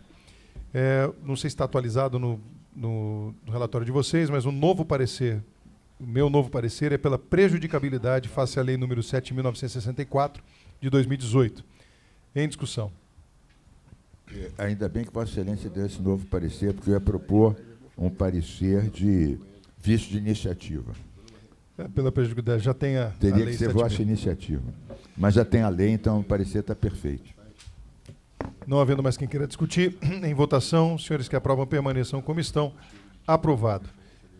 Não sei se está atualizado no relatório de vocês, mas o meu novo parecer é pela prejudicabilidade face à lei número 7.964 de 2018. Em discussão. Ainda bem que Vossa Excelência deu esse novo parecer, porque eu ia propor um parecer de vício de iniciativa. Pela prejudicabilidade, já tem a Teria lei que ser 7.000. vossa iniciativa. Mas já tem a lei, então o parecer está perfeito. Não havendo mais quem queira discutir, em votação, os senhores que aprovam permaneçam como estão. Aprovado.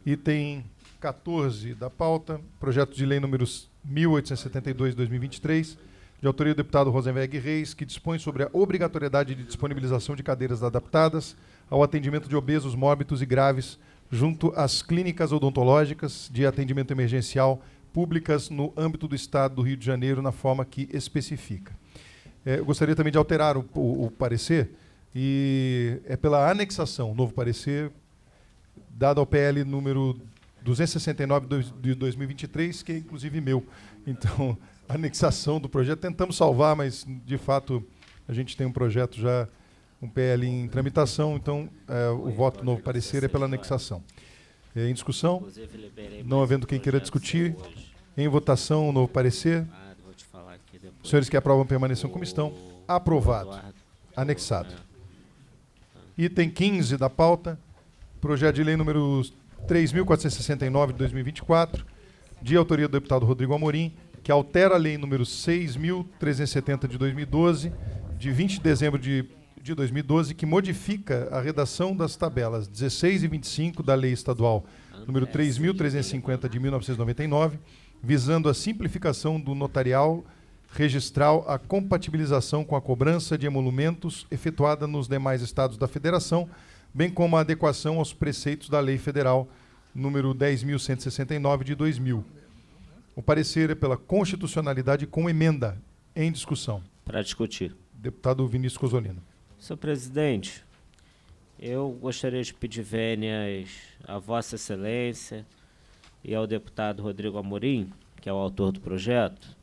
Item 14 da pauta, projeto de lei número 1.872 de 2023, de autoria do deputado Rosenberg Reis, que dispõe sobre a obrigatoriedade de disponibilização de cadeiras adaptadas ao atendimento de obesos mórbidos e graves junto às clínicas odontológicas de atendimento emergencial públicas no âmbito do Estado do Rio de Janeiro, na forma que especifica. Eu gostaria também de alterar o parecer, e é pela anexação, novo parecer, dado ao PL número 269 de 2023, que é inclusive meu. Então, anexação do projeto, tentamos salvar, mas de fato a gente tem um projeto já, um PL em tramitação, então o voto do novo parecer é pela anexação. Em discussão, não havendo quem queira discutir, em votação o novo parecer. Os senhores que aprovam permaneçam como estão. Aprovado. Anexado. Item 15 da pauta, projeto de lei número 3.469 de 2024, de autoria do deputado Rodrigo Amorim, que altera a lei número 6.370 de 2012, de 20 de dezembro de 2012, que modifica a redação das tabelas 16 e 25 da lei estadual número 3.350 de 1999, visando a simplificação do notarial registral, a compatibilização com a cobrança de emolumentos efetuada nos demais estados da federação, bem como a adequação aos preceitos da Lei Federal número 10.169 de 2000. O parecer é pela constitucionalidade com emenda. Em discussão. Para discutir. Deputado Vinícius Cozzolino. Senhor presidente, eu gostaria de pedir vênias a Vossa Excelência e ao deputado Rodrigo Amorim, que é o autor do projeto,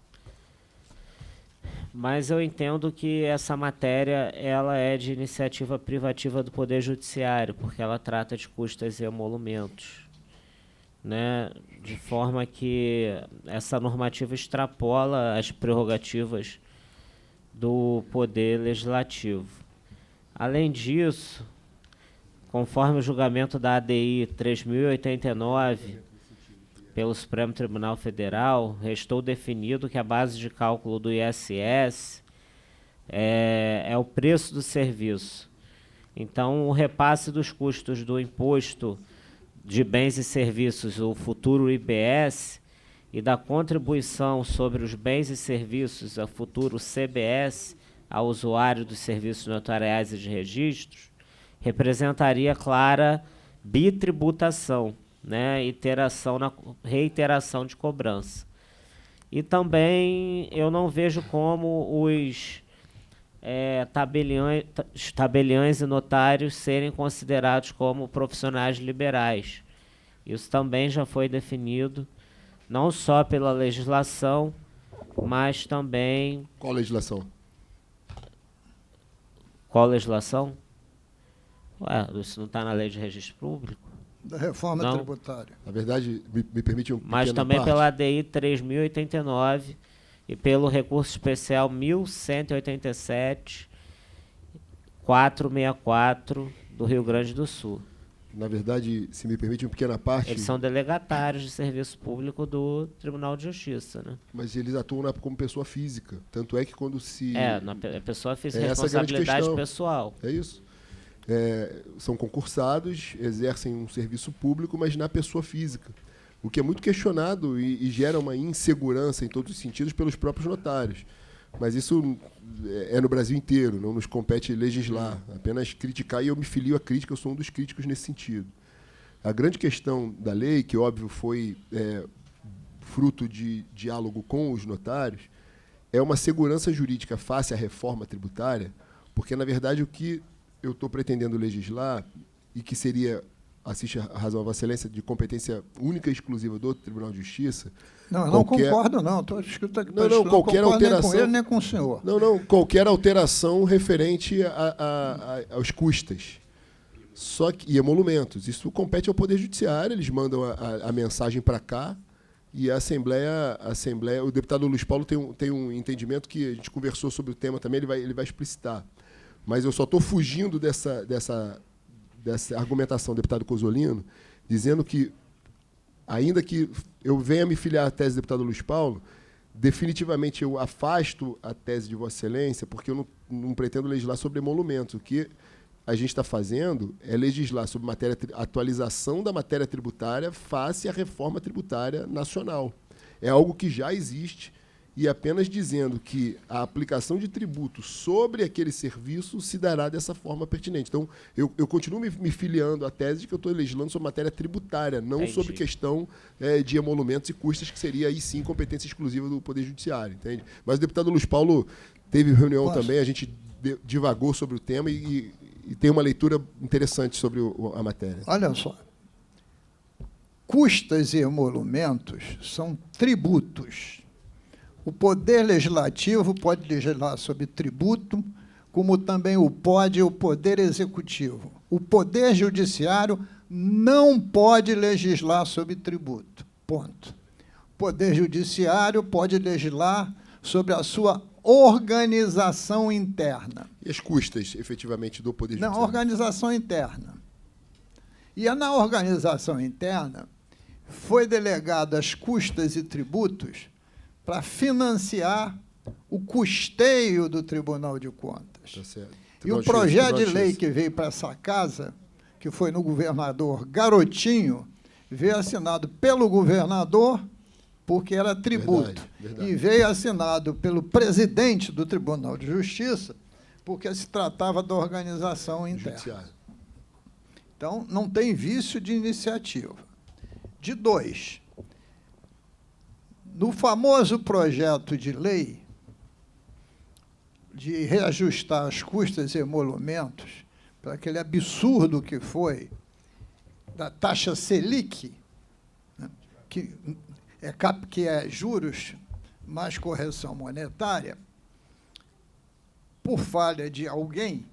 mas eu entendo que essa matéria ela é de iniciativa privativa do Poder Judiciário, porque ela trata de custas e emolumentos, né? De forma que essa normativa extrapola as prerrogativas do Poder Legislativo. Além disso, conforme o julgamento da ADI 3089, pelo Supremo Tribunal Federal, restou definido que a base de cálculo do ISS é o preço do serviço. Então, o repasse dos custos do imposto de bens e serviços, o futuro IBS, e da contribuição sobre os bens e serviços, a futuro CBS, ao usuário dos serviços notariais e de registros, representaria clara bitributação, né, reiteração de cobrança. E também eu não vejo como os tabeliães e notários serem considerados como profissionais liberais. Isso também já foi definido, não só pela legislação, mas também... Qual legislação? Qual legislação? Isso não está na Lei de Registro Público? Da reforma Não. tributária. Na verdade, me permite um Mas pequena também parte. pela ADI 3089 e pelo recurso especial 1187 464 do Rio Grande do Sul. na verdade, se me permite, uma pequena parte. Eles são delegatários de serviço público do Tribunal de Justiça, né? Mas eles atuam como pessoa física. Tanto é que quando se... A pessoa fez É essa a grande responsabilidade questão. pessoal. É isso. São concursados, exercem um serviço público, mas na pessoa física. O que é muito questionado e gera uma insegurança em todos os sentidos pelos próprios notários. Mas isso é no Brasil inteiro, não nos compete legislar, apenas criticar, e eu me filio à crítica, eu sou um dos críticos nesse sentido. A grande questão da lei, que óbvio foi fruto de diálogo com os notários, é uma segurança jurídica face à reforma tributária, porque, na verdade, o que eu estou pretendendo legislar, e que seria, assiste a razão a Vossa Excelência, de competência única e exclusiva do Tribunal de Justiça... Não, eu não concordo, não. Qualquer alteração, nem com ele, nem com o senhor. Qualquer alteração referente aos custas. E emolumentos. Isso compete ao Poder Judiciário, eles mandam a mensagem para cá, e a Assembleia, o deputado Luiz Paulo tem um entendimento que a gente conversou sobre o tema também, ele vai explicitar. Mas eu só estou fugindo dessa argumentação, deputado Cozzolino, dizendo que, ainda que eu venha me filiar à tese do deputado Luiz Paulo, definitivamente eu afasto a tese de Vossa Excelência, porque eu não pretendo legislar sobre emolumentos. O que a gente está fazendo é legislar sobre atualização da matéria tributária face à reforma tributária nacional. É algo que já existe, e apenas dizendo que a aplicação de tributo sobre aquele serviço se dará dessa forma pertinente. Então, eu continuo me filiando à tese de que eu estou legislando sobre matéria tributária, não sobre questão de emolumentos e custas, que seria, aí sim, competência exclusiva do Poder Judiciário. Entende? Mas o deputado Luiz Paulo teve reunião também, a gente divagou sobre o tema e tem uma leitura interessante sobre a matéria. Olha só. Custas e emolumentos são tributos. O Poder Legislativo pode legislar sobre tributo, como também o Poder Executivo. O Poder Judiciário não pode legislar sobre tributo. Ponto. O Poder Judiciário pode legislar sobre a sua organização interna. E as custas, efetivamente, do Poder Judiciário? Na organização interna. E na organização interna foi delegado as custas e tributos para financiar o custeio do Tribunal de Contas. Tá certo. E o projeto de lei que veio para essa casa, que foi no governador Garotinho, veio assinado pelo governador, porque era tributo. Verdade. E veio assinado pelo presidente do Tribunal de Justiça, porque se tratava da organização interna. Então, não tem vício de iniciativa. De dois, no famoso projeto de lei de reajustar as custas e emolumentos para aquele absurdo que foi da taxa Selic, né, que é juros mais correção monetária, por falha de alguém,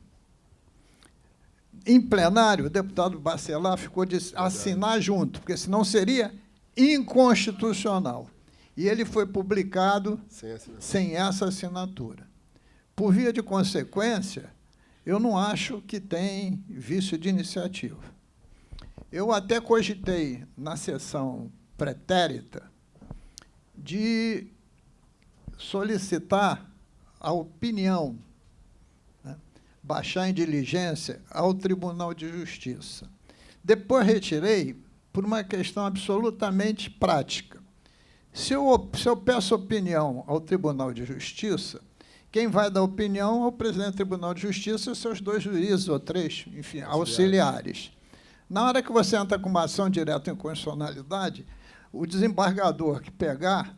em plenário, o deputado Bacelar ficou de assinar junto, porque senão seria inconstitucional. E ele foi publicado sem essa assinatura. Por via de consequência, eu não acho que tem vício de iniciativa. Eu até cogitei, na sessão pretérita, de solicitar a opinião, né, baixar em diligência ao Tribunal de Justiça. Depois retirei por uma questão absolutamente prática. Se eu peço opinião ao Tribunal de Justiça, quem vai dar opinião é o presidente do Tribunal de Justiça e os seus 2 juízes ou 3, enfim, auxiliares. Na hora que você entra com uma ação direta em inconstitucionalidade, o desembargador que pegar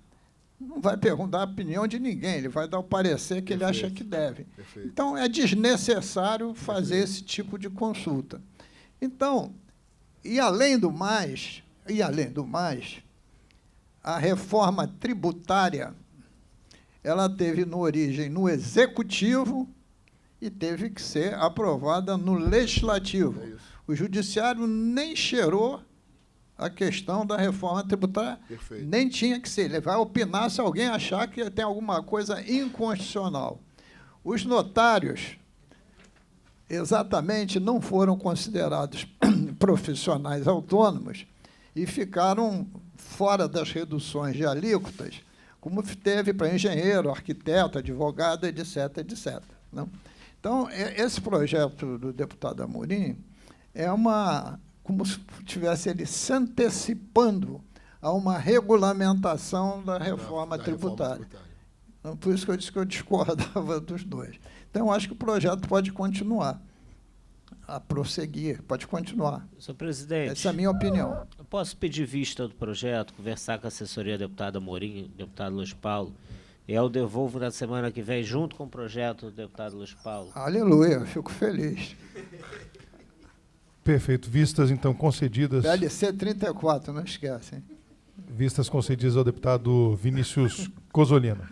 não vai perguntar a opinião de ninguém, ele vai dar o parecer que ele acha que deve. Então, é desnecessário fazer esse tipo de consulta. Então, e além do mais, a reforma tributária, ela teve origem no Executivo e teve que ser aprovada no Legislativo. O Judiciário nem cheirou a questão da reforma tributária, nem tinha que ser. Ele vai opinar se alguém achar que tem alguma coisa inconstitucional. Os notários, exatamente, não foram considerados profissionais autônomos e ficaram fora das reduções de alíquotas, como teve para engenheiro, arquiteto, advogado, etc., etc. Não? Então, esse projeto do deputado Amorim é como se estivesse ele se antecipando a uma regulamentação da reforma tributária. Então, por isso que eu disse que eu discordava dos dois. Então, eu acho que o projeto pode continuar a prosseguir, pode continuar. Senhor presidente, Essa é a minha opinião. eu posso pedir vista do projeto, conversar com a assessoria do deputado Amorim, deputado Luiz Paulo, e eu devolvo na semana que vem, junto com o projeto do deputado Luiz Paulo. Aleluia, eu fico feliz. Perfeito. Vistas, então, concedidas. PLC 34, não esquece, hein? Vistas concedidas ao deputado Vinícius Cozzolino.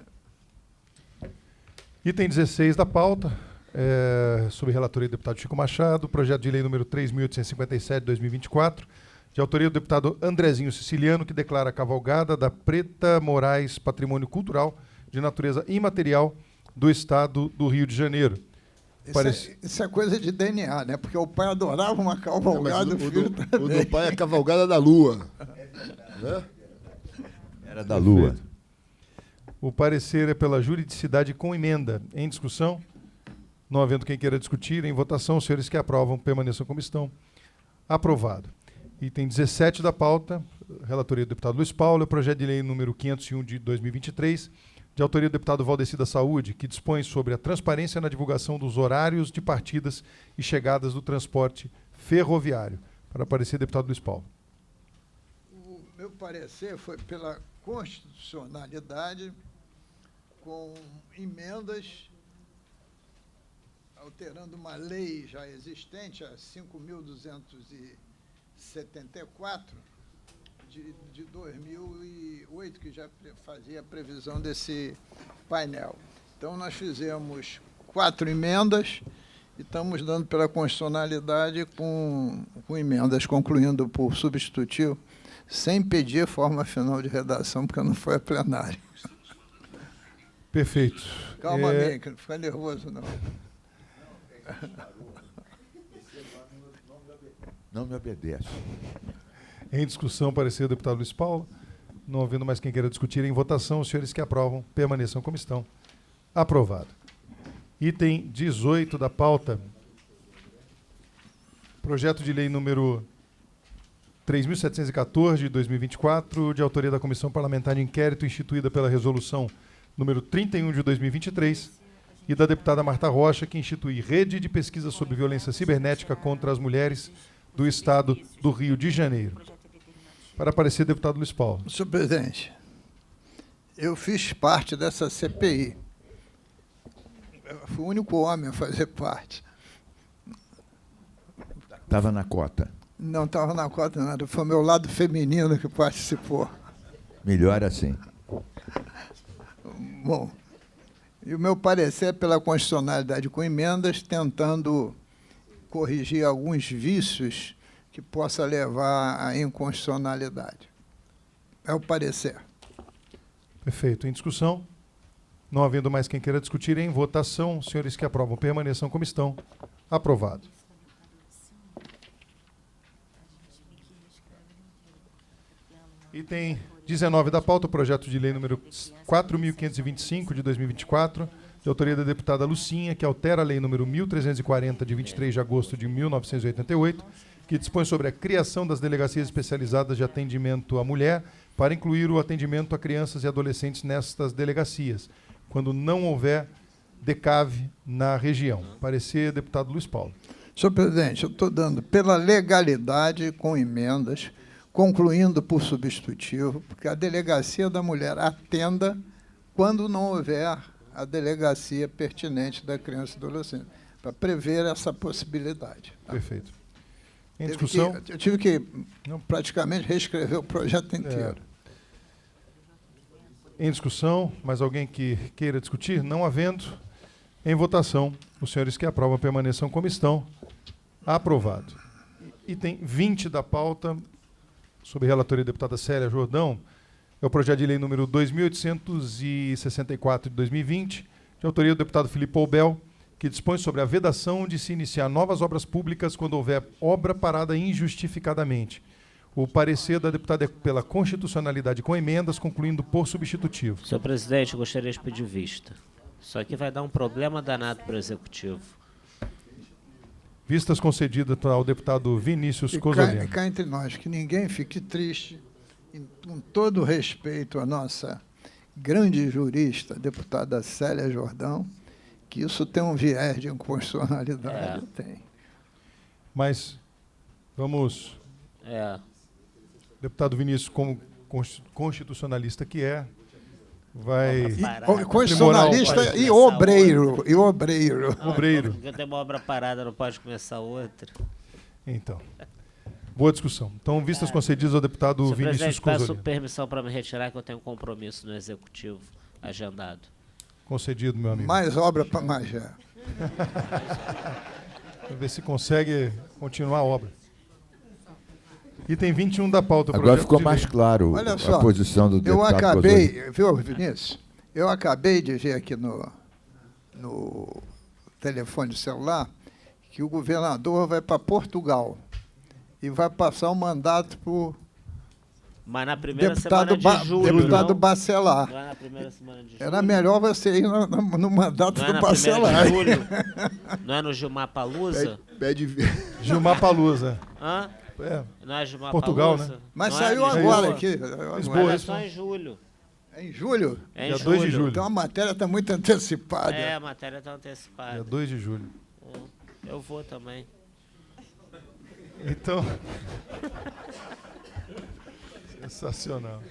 Item 16 da pauta, sob relatoria do deputado Chico Machado, projeto de lei número 3.857, 2024, de autoria do deputado Andrezinho Siciliano, que declara a cavalgada da Preta Moraes Patrimônio Cultural de natureza imaterial do Estado do Rio de Janeiro. Isso é coisa de DNA, né? Porque o pai adorava uma cavalgada, o filho o do pai é a cavalgada da lua. Né? Era da Lua. Perfeito. O parecer é pela juridicidade com emenda. Em discussão? Não havendo quem queira discutir, em votação, os senhores que aprovam permaneçam como estão. Aprovado. Item 17 da pauta, relatoria do deputado Luiz Paulo, é o projeto de lei número 501 de 2023, de autoria do deputado Valdeci da Saúde, que dispõe sobre a transparência na divulgação dos horários de partidas e chegadas do transporte ferroviário. Para aparecer, deputado Luiz Paulo. O meu parecer foi pela constitucionalidade, com emendas, alterando uma lei já existente, a 5.274, de 2008, que já fazia a previsão desse painel. Então, nós fizemos 4 emendas e estamos dando pela constitucionalidade com emendas, concluindo por substitutivo, sem pedir forma final de redação, porque não foi a plenária. Perfeito. Calma, bem, que não fica nervoso, não. Não me obedece. Em discussão, parecer do deputado Luiz Paulo. Não havendo mais quem queira discutir, em votação, os senhores que aprovam permaneçam como estão. Aprovado. Item 18 da pauta. Projeto de lei número 3.714, de 2024, de autoria da Comissão Parlamentar de Inquérito instituída pela Resolução número 31, de 2023, e da deputada Marta Rocha, que institui rede de pesquisa sobre violência cibernética contra as mulheres do Estado do Rio de Janeiro. Para aparecer, deputado Luiz Paulo. Senhor presidente, eu fiz parte dessa CPI. Eu fui o único homem a fazer parte. Estava na cota. Não estava na cota nada, foi o meu lado feminino que participou. Melhor assim. Bom, e o meu parecer é pela constitucionalidade com emendas, tentando corrigir alguns vícios que possa levar à inconstitucionalidade. É o parecer. Perfeito. Em discussão? Não havendo mais quem queira discutir, em votação, os senhores que aprovam permaneçam como estão. Aprovado. Item 19 da pauta, o projeto de lei número 4.525, de 2024, de autoria da deputada Lucinha, que altera a lei número 1.340, de 23 de agosto de 1988, que dispõe sobre a criação das delegacias especializadas de atendimento à mulher, para incluir o atendimento a crianças e adolescentes nestas delegacias, quando não houver DECAV na região. Parecer, deputado Luiz Paulo. Senhor presidente, eu estou dando pela legalidade com emendas, concluindo por substitutivo, porque a delegacia da mulher atenda quando não houver a delegacia pertinente da criança e adolescente, para prever essa possibilidade. Tá? Perfeito. Em discussão? Eu tive que praticamente reescrever o projeto inteiro. Em discussão, mais alguém que queira discutir? Não havendo, em votação, os senhores que aprovam permaneçam como estão. Aprovado. Item 20 da pauta, sob relatoria da deputada Célia Jordão, é o projeto de lei número 2.864 de 2020, de autoria do deputado Filipe Poubel, que dispõe sobre a vedação de se iniciar novas obras públicas quando houver obra parada injustificadamente. O parecer da deputada é pela constitucionalidade com emendas, concluindo por substitutivo. Senhor presidente, eu gostaria de pedir vista. Isso aqui vai dar um problema danado para o executivo. Vistas concedidas ao deputado Vinícius E Cozolino. cá entre nós, que ninguém fique triste, com todo respeito à nossa grande jurista, a deputada Célia Jordão, que isso tem um viés de inconstitucionalidade. Tem. Mas vamos, É. deputado Vinícius, como constitucionalista que é, vai... Constitucionalista e obreiro. E obreiro. Obreiro. Porque tem uma obra parada, não pode começar outra. Então, boa discussão. Então, vistas concedidas ao deputado Senhor Vinícius presidente, peço Cozolino. permissão para me retirar, que eu tenho um compromisso no executivo agendado. Concedido, meu amigo. Mais obra para Magé. Vamos ver se consegue continuar a obra. Item 21 da pauta. Agora projeto ficou de mais lei. claro Olha a só, posição do eu deputado Cozolino. acabei, viu, Vinícius? Eu acabei de ver aqui no telefone celular que o governador vai para Portugal e vai passar um mandato para o Mas na primeira deputado, semana de julho, deputado não? Bacelar. Não é na primeira semana de julho? Era melhor você ir no mandato Não é do na primeira Bacelar. de julho? Não é no Gilmar Palusa? Pede Gilmar Palusa. Hã? É, Não é Gilmar Portugal, Palusa? né? Mas Não é saiu Lisboa? agora aqui. Lisboa, Mas é isso. só em julho. É em julho? É em Dia julho. 2 de julho. Então a matéria está muito antecipada. É, a matéria está antecipada. Dia 2 de julho. Eu vou também. Então... Sensacional.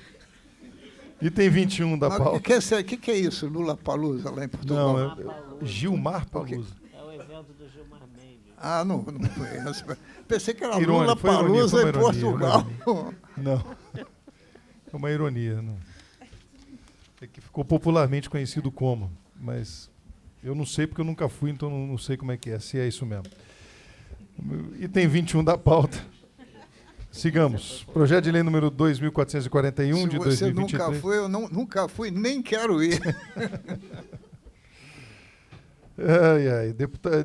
Item 21 da Mas pauta. o que é isso, Lula Palusa, lá em Portugal? Não, é Gilmar Palusa. É o evento do Gilmar Mendes. Ah, não conheço. Pensei que era Irônico, Lula foi ironia, Palusa foi uma em ironia, Portugal. Não. É uma ironia. Não. É que ficou popularmente conhecido como, mas eu não sei porque eu nunca fui, então não sei como é que é, se é isso mesmo. Item 21 da pauta. Sigamos. Projeto de lei número 2441 Se de você 2023. nunca foi, eu nunca fui, nem quero ir.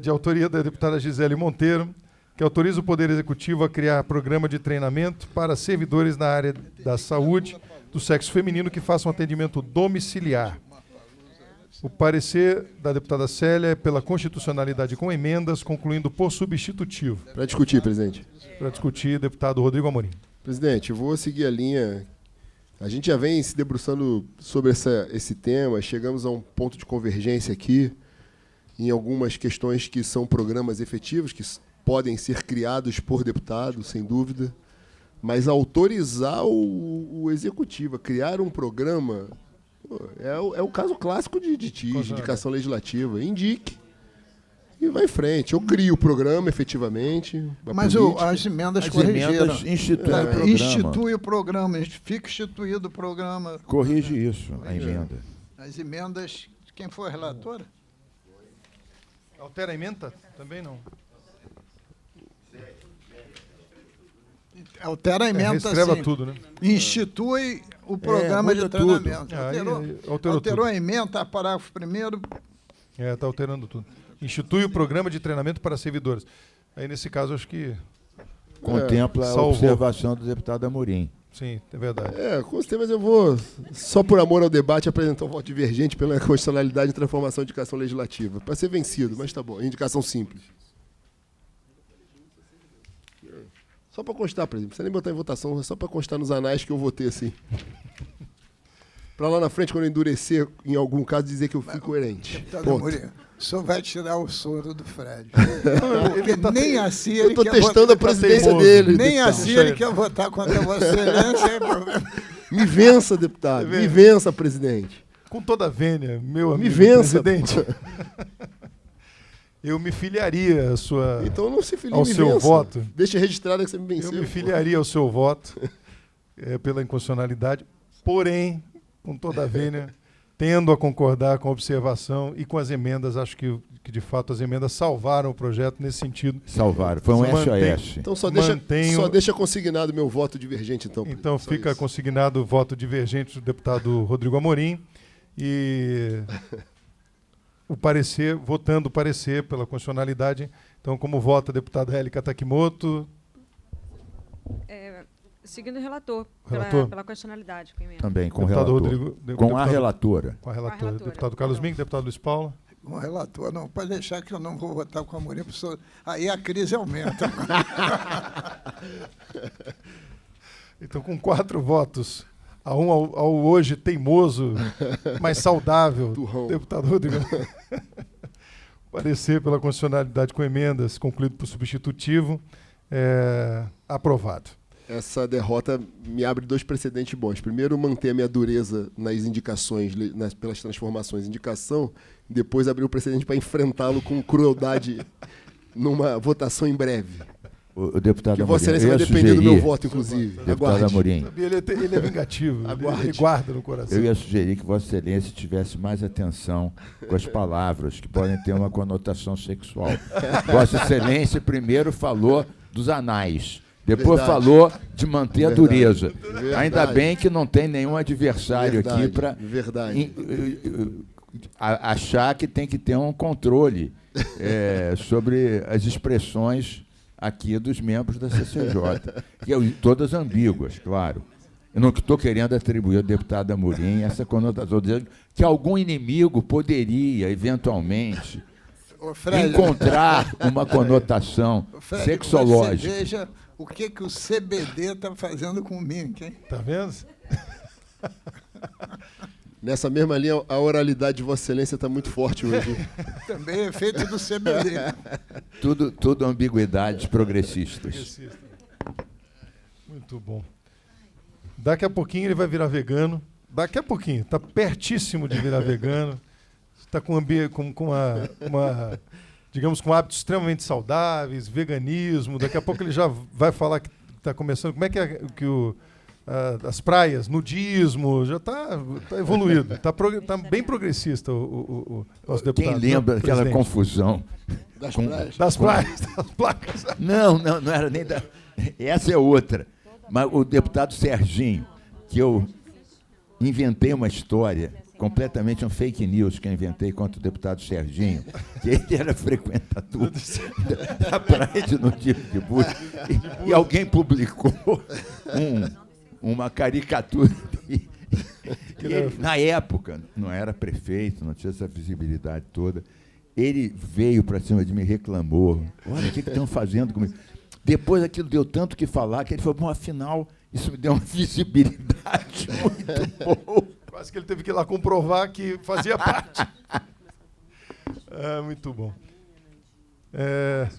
De autoria da deputada Gisele Monteiro, que autoriza o Poder Executivo a criar programa de treinamento para servidores na área da saúde do sexo feminino que façam atendimento domiciliar. O parecer da deputada Célia é pela constitucionalidade com emendas, concluindo por substitutivo. para discutir, presidente. Para discutir, deputado Rodrigo Amorim. Presidente, eu vou seguir a linha. A gente já vem se debruçando sobre esse tema, chegamos a um ponto de convergência aqui em algumas questões que são programas efetivos, que podem ser criados por deputado, sem dúvida, mas autorizar o executivo a criar um programa é o caso clássico de TIS, de indicação legislativa. Indique e vai em frente. Eu crio o programa, efetivamente. Mas as emendas As corrigiram. emendas instituem o programa. Institui o programa, fica instituído o programa. Corrige isso, a emenda. As emendas, quem foi a relatora? Altera a emenda? Também não. Altera a emenda, Reescreva sim. tudo, né? Institui o programa de muda tudo. treinamento. Aí, alterou Alterou tudo. a emenda, parágrafo 1º. Está alterando tudo. Institui o programa de treinamento para servidores. Aí, nesse caso, acho que Contempla a salvou. observação do deputado Amorim. sim, é verdade. Com os temas eu vou, só por amor ao debate, apresentar um voto divergente pela constitucionalidade e transformação de indicação legislativa. Para ser vencido, mas tá bom. Indicação simples. Só para constar, presidente. Não precisa nem botar em votação, é só para constar nos anais que eu votei assim. Para lá na frente, quando eu endurecer, em algum caso, dizer que eu fui coerente. Deputado Ponto. Amorim, o senhor vai tirar o soro do Fred. Ele tá nem assim Eu ele estou quer testando votar, a presidência teimoso. dele. nem deputado. assim ele quer votar contra Vossa Excelência. Sem problema. Me vença, deputado. Me vença, presidente. Com toda a vênia, meu amigo vença, presidente, eu me filiaria à sua... Então não se filie, Ao me seu vença. voto. Deixa registrado que você me Eu venceu. me filiaria ao seu voto pela inconstitucionalidade, porém, com toda a vênia, tendo a concordar com a observação e com as emendas. Acho que de fato as emendas salvaram o projeto nesse sentido. Salvaram. Foi um Mantém- SOS. Então só Mantenho- deixa consignado meu voto divergente, então. Então Só fica isso. consignado o voto divergente do deputado Rodrigo Amorim. E o parecer, votando o parecer pela constitucionalidade. Então, como vota a deputada Hélica Takimoto? Seguindo o relator, Relator? pela constitucionalidade. Com emenda. Também com o Deputado relator. Rodrigo, Com deputado- a relatora. Com a relatora. relatora, Deputado Carlos perdão. Mink, deputado Luiz Paulo. Com o relator, não, pode deixar que eu não vou votar com a Amorim, professor. Aí a crise aumenta. Então, com 4 votos, ao hoje teimoso, mas saudável, Turrão. deputado Rodrigo. Parecer pela constitucionalidade com emendas, concluído por substitutivo, aprovado. Essa derrota me abre 2 precedentes bons. Primeiro, manter a minha dureza nas indicações, pelas transformações, indicação. Depois, abrir o precedente para enfrentá-lo com crueldade numa votação em breve. O deputado Que Amorim, Vossa Excelência eu vai ia depender do meu sugerir, voto, inclusive. deputado Aguarde. Amorim, Ele é vingativo, Aguarde. ele guarda no coração. eu ia sugerir que Vossa Excelência tivesse mais atenção com as palavras, que podem ter uma conotação sexual. Vossa Excelência primeiro falou dos anais, depois Verdade. falou de manter a Verdade. dureza. Verdade. Ainda bem que não tem nenhum adversário Verdade. aqui para Verdade. achar que tem que ter um controle sobre as expressões aqui dos membros da CCJ, que todas ambíguas, claro. Eu não estou querendo atribuir ao deputado Amorim essa conotação, dizendo que algum inimigo poderia, eventualmente, Ô, Fred, encontrar uma conotação ô, Fred, sexológica. Você veja o que o CBD está fazendo com o Mink, hein? Tá vendo? Nessa mesma linha, a oralidade de Vossa Excelência está muito forte hoje. Também é feito do CBD. Tudo ambiguidades progressistas. Muito bom. Daqui a pouquinho ele vai virar vegano. Daqui a pouquinho, está pertíssimo de virar vegano. Está digamos, com hábitos extremamente saudáveis, veganismo. Daqui a pouco ele já vai falar que está começando. Como é que as praias, nudismo, já está evoluído. Está bem progressista o nosso deputado. Quem lembra daquela presidente. confusão? Das Com- praias. Das praias, das placas. Não era nem da. Essa é outra. Mas o deputado Serginho, que eu inventei uma história, completamente um fake news que eu inventei contra o deputado Serginho, que ele era frequentador da praia de nudismo de Búzios, e alguém publicou uma caricatura dele. E ele, na época, não era prefeito, não tinha essa visibilidade toda. Ele veio para cima de mim e reclamou. Olha, o que estão fazendo comigo? Depois aquilo deu tanto que falar que ele falou, bom, afinal, isso me deu uma visibilidade muito boa. Quase que ele teve que ir lá comprovar que fazia parte. Muito bom.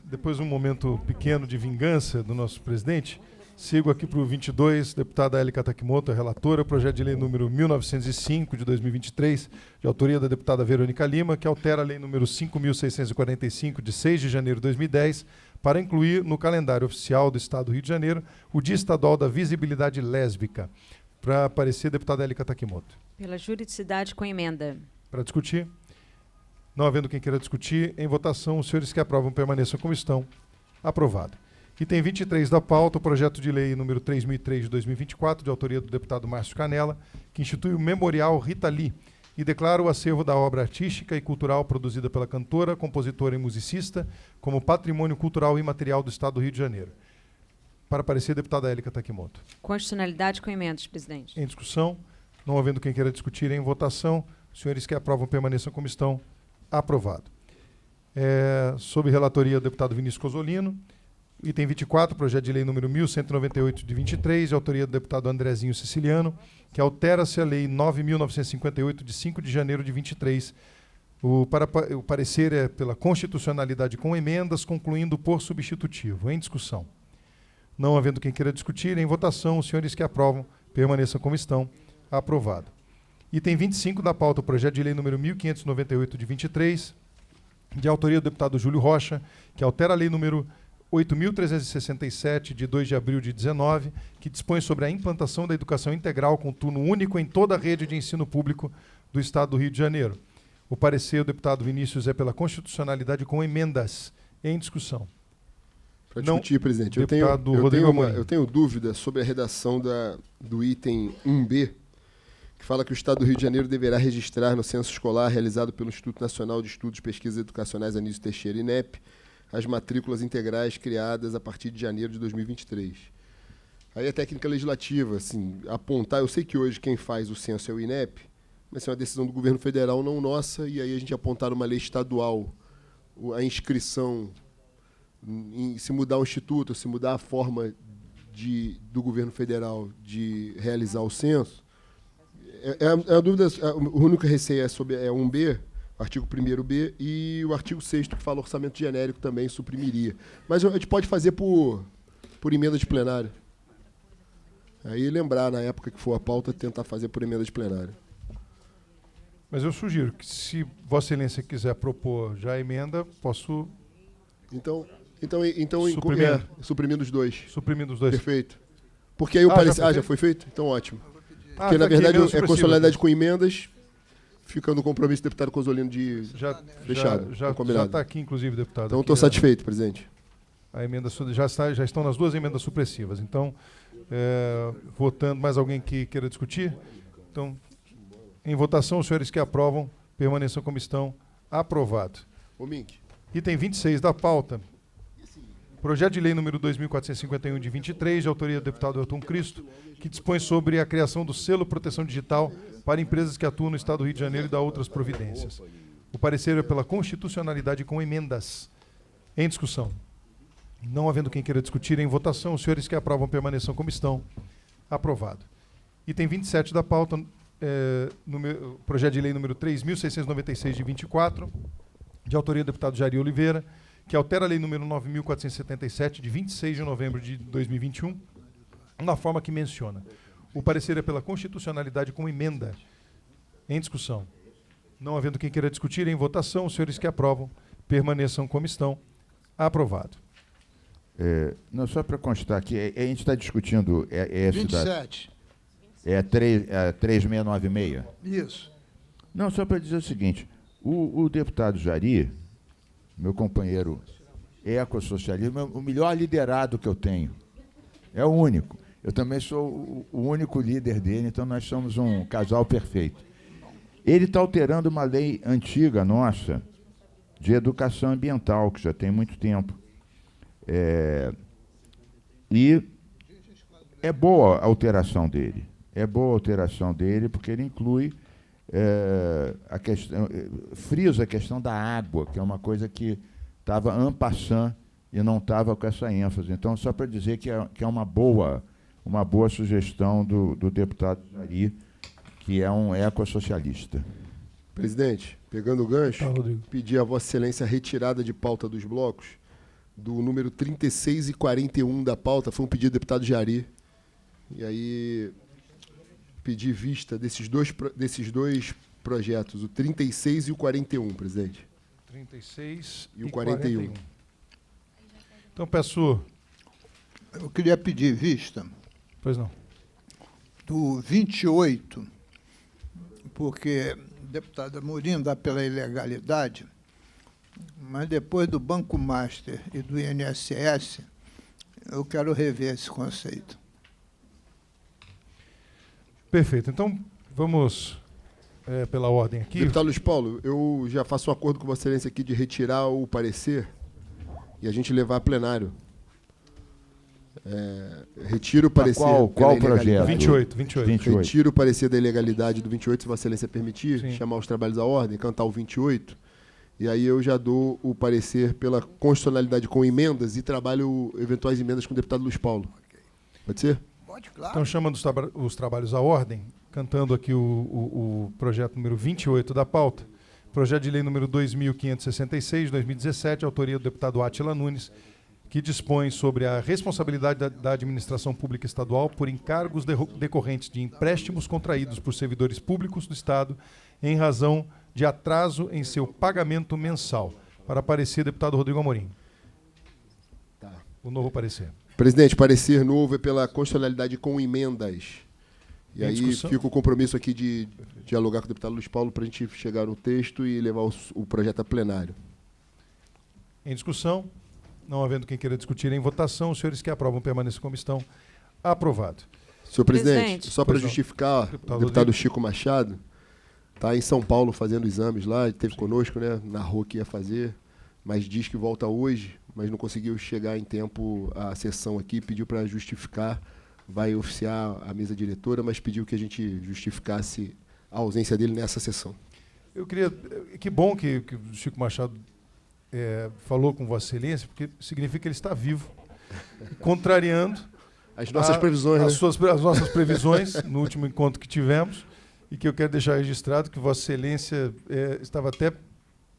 Depois de um momento pequeno de vingança do nosso presidente, sigo aqui para o 22, deputada Hélica Takimoto, a relatora, projeto de lei número 1905, de 2023, de autoria da deputada Verônica Lima, que altera a lei número 5.645, de 6 de janeiro de 2010, para incluir no calendário oficial do Estado do Rio de Janeiro o Dia Estadual da Visibilidade Lésbica. Para aparecer, deputada Hélica Takimoto. Pela juridicidade com emenda. Para discutir? Não havendo quem queira discutir, em votação, os senhores que aprovam permaneçam como estão. Aprovado. Item 23 da pauta, o projeto de lei número 3003 de 2024, de autoria do deputado Márcio Canella, que institui o Memorial Rita Lee e declara o acervo da obra artística e cultural produzida pela cantora, compositora e musicista como patrimônio cultural e imaterial do Estado do Rio de Janeiro. Para aparecer, deputada Hélica Takimoto. Constitucionalidade com emendas, presidente. Em discussão, não havendo quem queira discutir, em votação, os senhores que aprovam permaneçam como estão. Aprovado. Sob relatoria do deputado Vinícius Cosolino, item 24, projeto de lei número 1198 de 23, de autoria do deputado Andrezinho Siciliano, que altera-se a lei 9.958 de 5 de janeiro de 23. O parecer é pela constitucionalidade com emendas, concluindo por substitutivo. Em discussão. Não havendo quem queira discutir, em votação, os senhores que aprovam permaneçam como estão. Aprovado. Item 25 da pauta, o projeto de lei número 1598 de 23, de autoria do deputado Júlio Rocha, que altera a lei número 8.367, de 2 de abril de 19, que dispõe sobre a implantação da educação integral com turno único em toda a rede de ensino público do Estado do Rio de Janeiro. O parecer do deputado Vinícius é pela constitucionalidade com emendas. Em discussão. Para Não, discutir, presidente, deputado Rodrigo Amorim. eu tenho dúvida sobre a redação do item 1B, que fala que o Estado do Rio de Janeiro deverá registrar no censo escolar realizado pelo Instituto Nacional de Estudos e Pesquisas Educacionais Anísio Teixeira, INEP, as matrículas integrais criadas a partir de janeiro de 2023. Aí a técnica legislativa, assim, apontar, eu sei que hoje quem faz o censo é o INEP, mas é uma decisão do governo federal, não nossa, e aí a gente apontar uma lei estadual a inscrição, se mudar o instituto, se mudar a forma do governo federal de realizar o censo, a dúvida, o único receio é sobre 1B, artigo 1º-B, e o artigo 6º, que fala orçamento genérico, também suprimiria. Mas a gente pode fazer por emenda de plenário. Aí lembrar, na época que for a pauta, tentar fazer por emenda de plenário. Mas eu sugiro que, se Vossa Excelência quiser propor já a emenda, posso suprimindo os dois. Suprimindo os dois. Perfeito. Porque aí o parecer... já foi feito? Então, ótimo. Porque, na verdade, é constitucionalidade com emendas, fica no compromisso do deputado Cozzolino de fechado. Já está aqui, inclusive, deputado. Então, estou satisfeito, presidente. A emenda já estão nas duas emendas supressivas. Então, votando, mais alguém que queira discutir? Então, em votação, os senhores que aprovam, permaneçam como estão. Aprovado. Ô, Mink. Item 26 da pauta. Projeto de lei número 2451 de 23, de autoria do deputado Elton Cristo, que dispõe sobre a criação do selo proteção digital para empresas que atuam no Estado do Rio de Janeiro e dá outras providências. O parecer é pela constitucionalidade com emendas. Em discussão. Não havendo quem queira discutir, em votação, os senhores que aprovam permaneçam como estão. Aprovado. Item 27 da pauta, projeto de lei número 3.696 de 24, de autoria do deputado Jair Oliveira, que altera a lei número 9.477, de 26 de novembro de 2021, na forma que menciona. O parecer é pela constitucionalidade com emenda. Em discussão. Não havendo quem queira discutir, em votação, os senhores que aprovam permaneçam como estão. Aprovado. Não, só para constar aqui, a gente está discutindo... 27. 3696? Isso. Não, só para dizer o seguinte, o deputado Jari, meu companheiro ecossocialista, o melhor liderado que eu tenho, é o único. Eu também sou o único líder dele, então nós somos um casal perfeito. Ele está alterando uma lei antiga nossa de educação ambiental, que já tem muito tempo. E é boa a alteração dele. É boa a alteração dele, porque ele inclui a questão, frisa a questão da água, que é uma coisa que estava en passant e não estava com essa ênfase. Então, só para dizer que é uma boa sugestão do deputado Jari, que é um ecossocialista. Presidente, pegando o gancho, pedir a Vossa Excelência a retirada de pauta dos blocos do número 36 e 41 da pauta, foi um pedido do deputado Jari. E aí, pedir vista desses dois projetos, o 36 e o 41, presidente. 36 e o 41. Então, peço... Eu queria pedir vista. Pois não. Do 28, porque o deputado Amorim dá pela ilegalidade, mas depois do Banco Master e do INSS, eu quero rever esse conceito. Perfeito. Então, vamos pela ordem aqui. Deputado Luiz Paulo, eu já faço um acordo com Vossa Excelência aqui de retirar o parecer e a gente levar a plenário. Retiro o parecer. Qual projeto? 28. Retiro o parecer da ilegalidade do 28, se Vossa Excelência permitir, Sim. chamar os trabalhos à ordem, cantar o 28. E aí eu já dou o parecer pela constitucionalidade com emendas e trabalho eventuais emendas com o deputado Luiz Paulo. Pode ser? Pode, claro. Então, chamando os trabalhos à ordem, cantando aqui o projeto número 28 da pauta, projeto de lei número 2.566, de 2017, autoria do deputado Átila Nunes, que dispõe sobre a responsabilidade da administração pública estadual por encargos decorrentes de empréstimos contraídos por servidores públicos do Estado em razão de atraso em seu pagamento mensal. Para parecer, deputado Rodrigo Amorim. Tá. O novo parecer. Presidente, parecer novo é pela constitucionalidade com emendas. E Em aí discussão? fica o compromisso aqui de dialogar com o deputado Luiz Paulo para a gente chegar no texto e levar o projeto a plenário. Em discussão, não havendo quem queira discutir em votação, os senhores que aprovam permaneçam como estão. Aprovado. Senhor presidente, Presidente. só para Pois não. justificar, Deputado o deputado Rodrigo. Chico Machado está em São Paulo fazendo exames lá, ele esteve conosco, né? Narrou que ia fazer, mas diz que volta hoje, mas não conseguiu chegar em tempo à sessão aqui, pediu para justificar, vai oficiar a mesa diretora, mas pediu que a gente justificasse a ausência dele nessa sessão. Eu queria. Que bom que o Chico Machado falou com Vossa Excelência, porque significa que ele está vivo, contrariando As nossas previsões, né? as nossas previsões no último encontro que tivemos, e que eu quero deixar registrado que Vossa Excelência estava até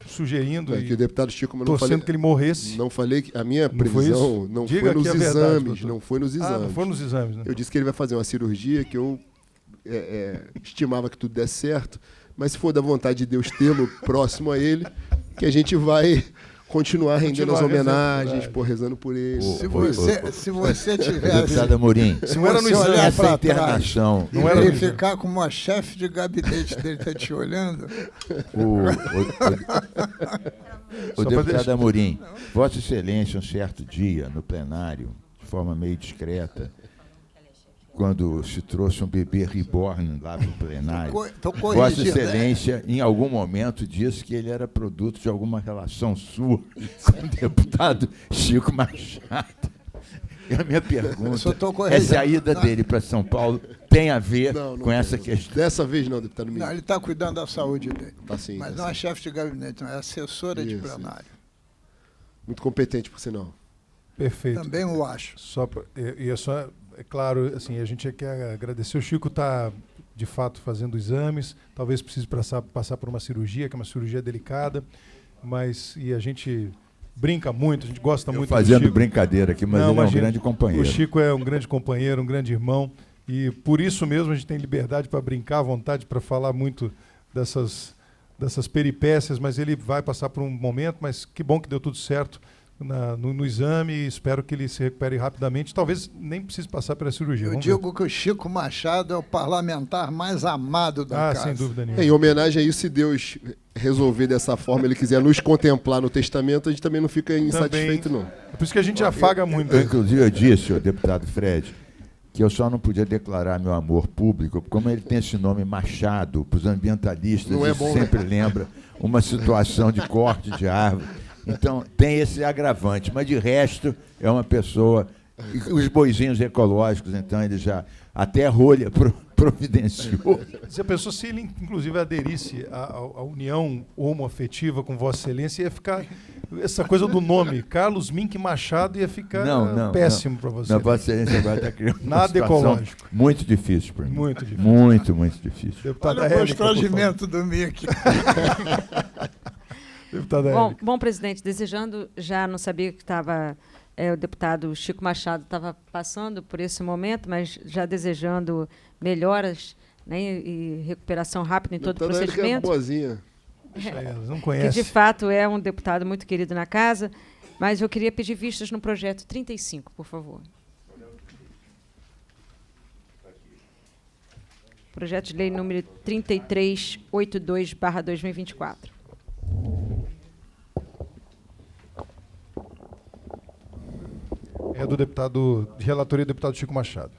sugerindo Que o e deputado Chico, mas não torcendo falei, que ele morresse. não falei que a minha Não foi previsão isso? não Diga foi nos que é verdade, exames, doutor. não foi nos exames. Não foi nos exames, né? Eu disse que ele vai fazer uma cirurgia que eu estimava que tudo desse certo, mas se for da vontade de Deus tê-lo próximo a ele, que a gente vai continuar rendendo as Continuar rezando, homenagens, verdade. rezando por ele. Se você tivesse Deputado Amorim, se Não era no você exame, olhar essa para trás internação, e Não era no verificar como a chefe de gabinete dele está te olhando, o Só pra deputado deixar- Amorim, Vossa Excelência, um certo dia, no plenário, de forma meio discreta, quando se trouxe um bebê reborn lá para o plenário, estou Vossa corrigindo. Excelência, em algum momento, disse que ele era produto de alguma relação sua com o deputado Chico Machado. E a minha pergunta só tô é corrigindo. se a ida Não. dele para São Paulo tem a ver Não, com essa questão. Dessa vez não, deputado Não, Miguel. ele está cuidando da saúde dele. Tá sim, Mas tá não sim. é chefe de gabinete, não, é assessora de Isso. plenário. Muito competente, por sinal. Perfeito. Também o acho. É claro, assim, a gente quer agradecer. O Chico está, de fato, fazendo exames, talvez precise passar por uma cirurgia, que é uma cirurgia delicada, e a gente brinca muito, a gente gosta Eu muito do fazendo Chico. brincadeira aqui, mas Não, ele é um imagina. grande companheiro. O Chico é um grande companheiro, um grande irmão, e por isso mesmo a gente tem liberdade para brincar à vontade, para falar muito dessas peripécias, mas ele vai passar por um momento, mas que bom que deu tudo certo no exame, e espero que ele se recupere rapidamente. Talvez nem precise passar pela cirurgia. Eu Vamos ver. digo que o Chico Machado é o parlamentar mais amado da casa. Sem dúvida nenhuma. Em homenagem a isso, se Deus resolver dessa forma, ele quiser nos contemplar no testamento, a gente também não fica insatisfeito, não. É por isso que a gente afaga muito. Inclusive, eu disse, o deputado Fred, que eu só não podia declarar meu amor público, como ele tem esse nome Machado, para os ambientalistas, Não é isso bom, né? sempre lembra uma situação de corte de árvore. Então, tem esse agravante, mas de resto, é uma pessoa. Os boizinhos ecológicos, então, ele já. Até a rolha providenciou. Se a pessoa, se ele inclusive aderisse à união homoafetiva com Vossa Excelência, ia ficar. Essa coisa do nome, Carlos Mink Machado, ia ficar péssimo para você. Não, Vossa Excelência agora está criando uma Nada situação ecológico. muito difícil para mim. Muito difícil. Muito difícil. Deputada Olha o Érica, por favor. constrangimento do Mickey. Deputada Érica. Bom, presidente, desejando, já não sabia que estava o deputado Chico Machado estava passando por esse momento, mas já desejando melhoras, né, e recuperação rápida em todo o Deputada Érica é procedimento. boazinha. Isso aí, elas não Que conhecem. de fato é um deputado muito querido na casa, mas eu queria pedir vistas no projeto 35, por favor. Projeto de lei número 3382/2024. É do deputado, de relatoria do deputado Chico Machado.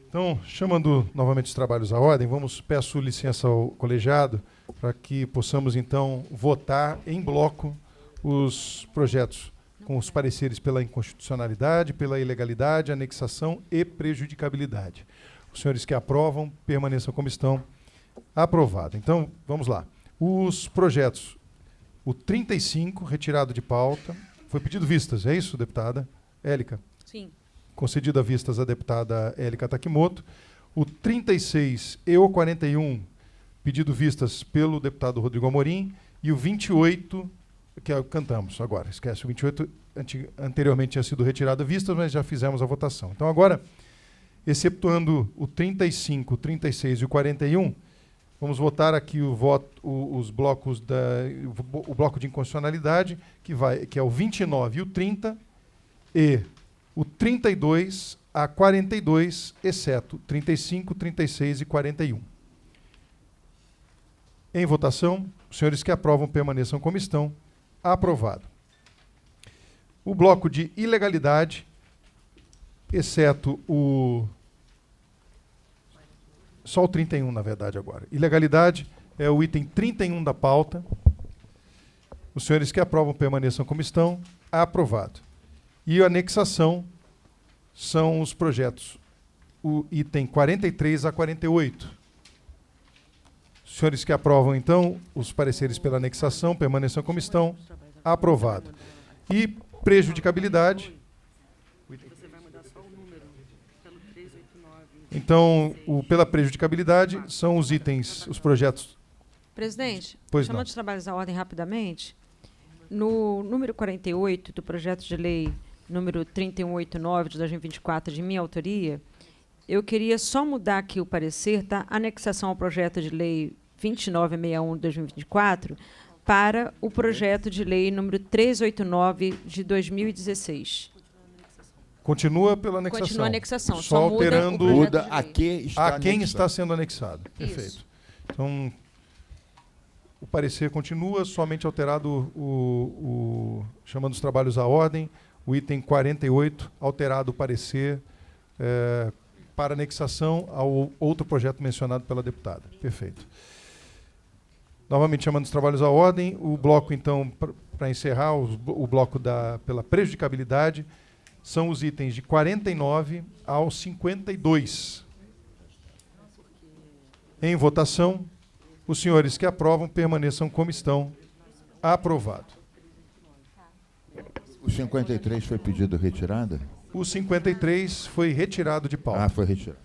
Então, chamando novamente os trabalhos à ordem, peço licença ao colegiado para que possamos, então, votar em bloco os projetos com os pareceres pela inconstitucionalidade, pela ilegalidade, anexação e prejudicabilidade. Os senhores que aprovam, permaneçam como estão. Aprovado. Então, vamos lá. Os projetos, o 35, retirado de pauta, foi pedido vistas, é isso, deputada Élica? Sim. Concedida vistas à deputada Élica Takimoto. O 36 e o 41, pedido vistas pelo deputado Rodrigo Amorim. E o 28, que cantamos agora, esquece, o 28 anteriormente tinha sido retirado vistas, mas já fizemos a votação. Então agora, exceptuando o 35, o 36 e o 41, vamos votar aqui os blocos o bloco de inconstitucionalidade, que é o 29 e o 30, e o 32 a 42, exceto 35, 36 e 41. Em votação, os senhores que aprovam permaneçam como estão. Aprovado. O bloco de ilegalidade, exceto só o 31, na verdade, agora. Ilegalidade é o item 31 da pauta. Os senhores que aprovam permaneçam como estão. Aprovado. E a anexação são os projetos, o item 43 a 48. Os senhores que aprovam, então, os pareceres pela anexação permaneçam como estão. Aprovado. E prejudicabilidade. Você vai mudar só o número pelo 389. Então, pela prejudicabilidade, são os itens, os projetos. Presidente, Pois chamando não. os trabalhos à ordem rapidamente, no número 48 do projeto de lei número 3189 de 2024, de minha autoria, eu queria só mudar aqui o parecer da anexação ao projeto de lei 2961 de 2024 para o projeto de lei número 389 de 2016. Continua pela anexação. Continua a anexação, Só só muda alterando o projeto Muda de a lei. que está a quem anexado. está sendo anexado. Isso. Perfeito. Então, o parecer continua, somente alterado chamando os trabalhos à ordem, o item 48, alterado o parecer para anexação ao outro projeto mencionado pela deputada. Perfeito. Novamente chamando os trabalhos à ordem, o bloco, então, para encerrar, o bloco pela prejudicabilidade, são os itens de 49 ao 52. Em votação, os senhores que aprovam permaneçam como estão. Aprovado. O 53 foi pedido retirada? O 53 foi retirado de pauta. Ah, foi retirado.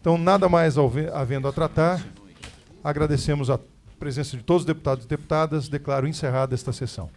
Então, nada mais havendo a tratar, agradecemos a presença de todos os deputados e deputadas, declaro encerrada esta sessão.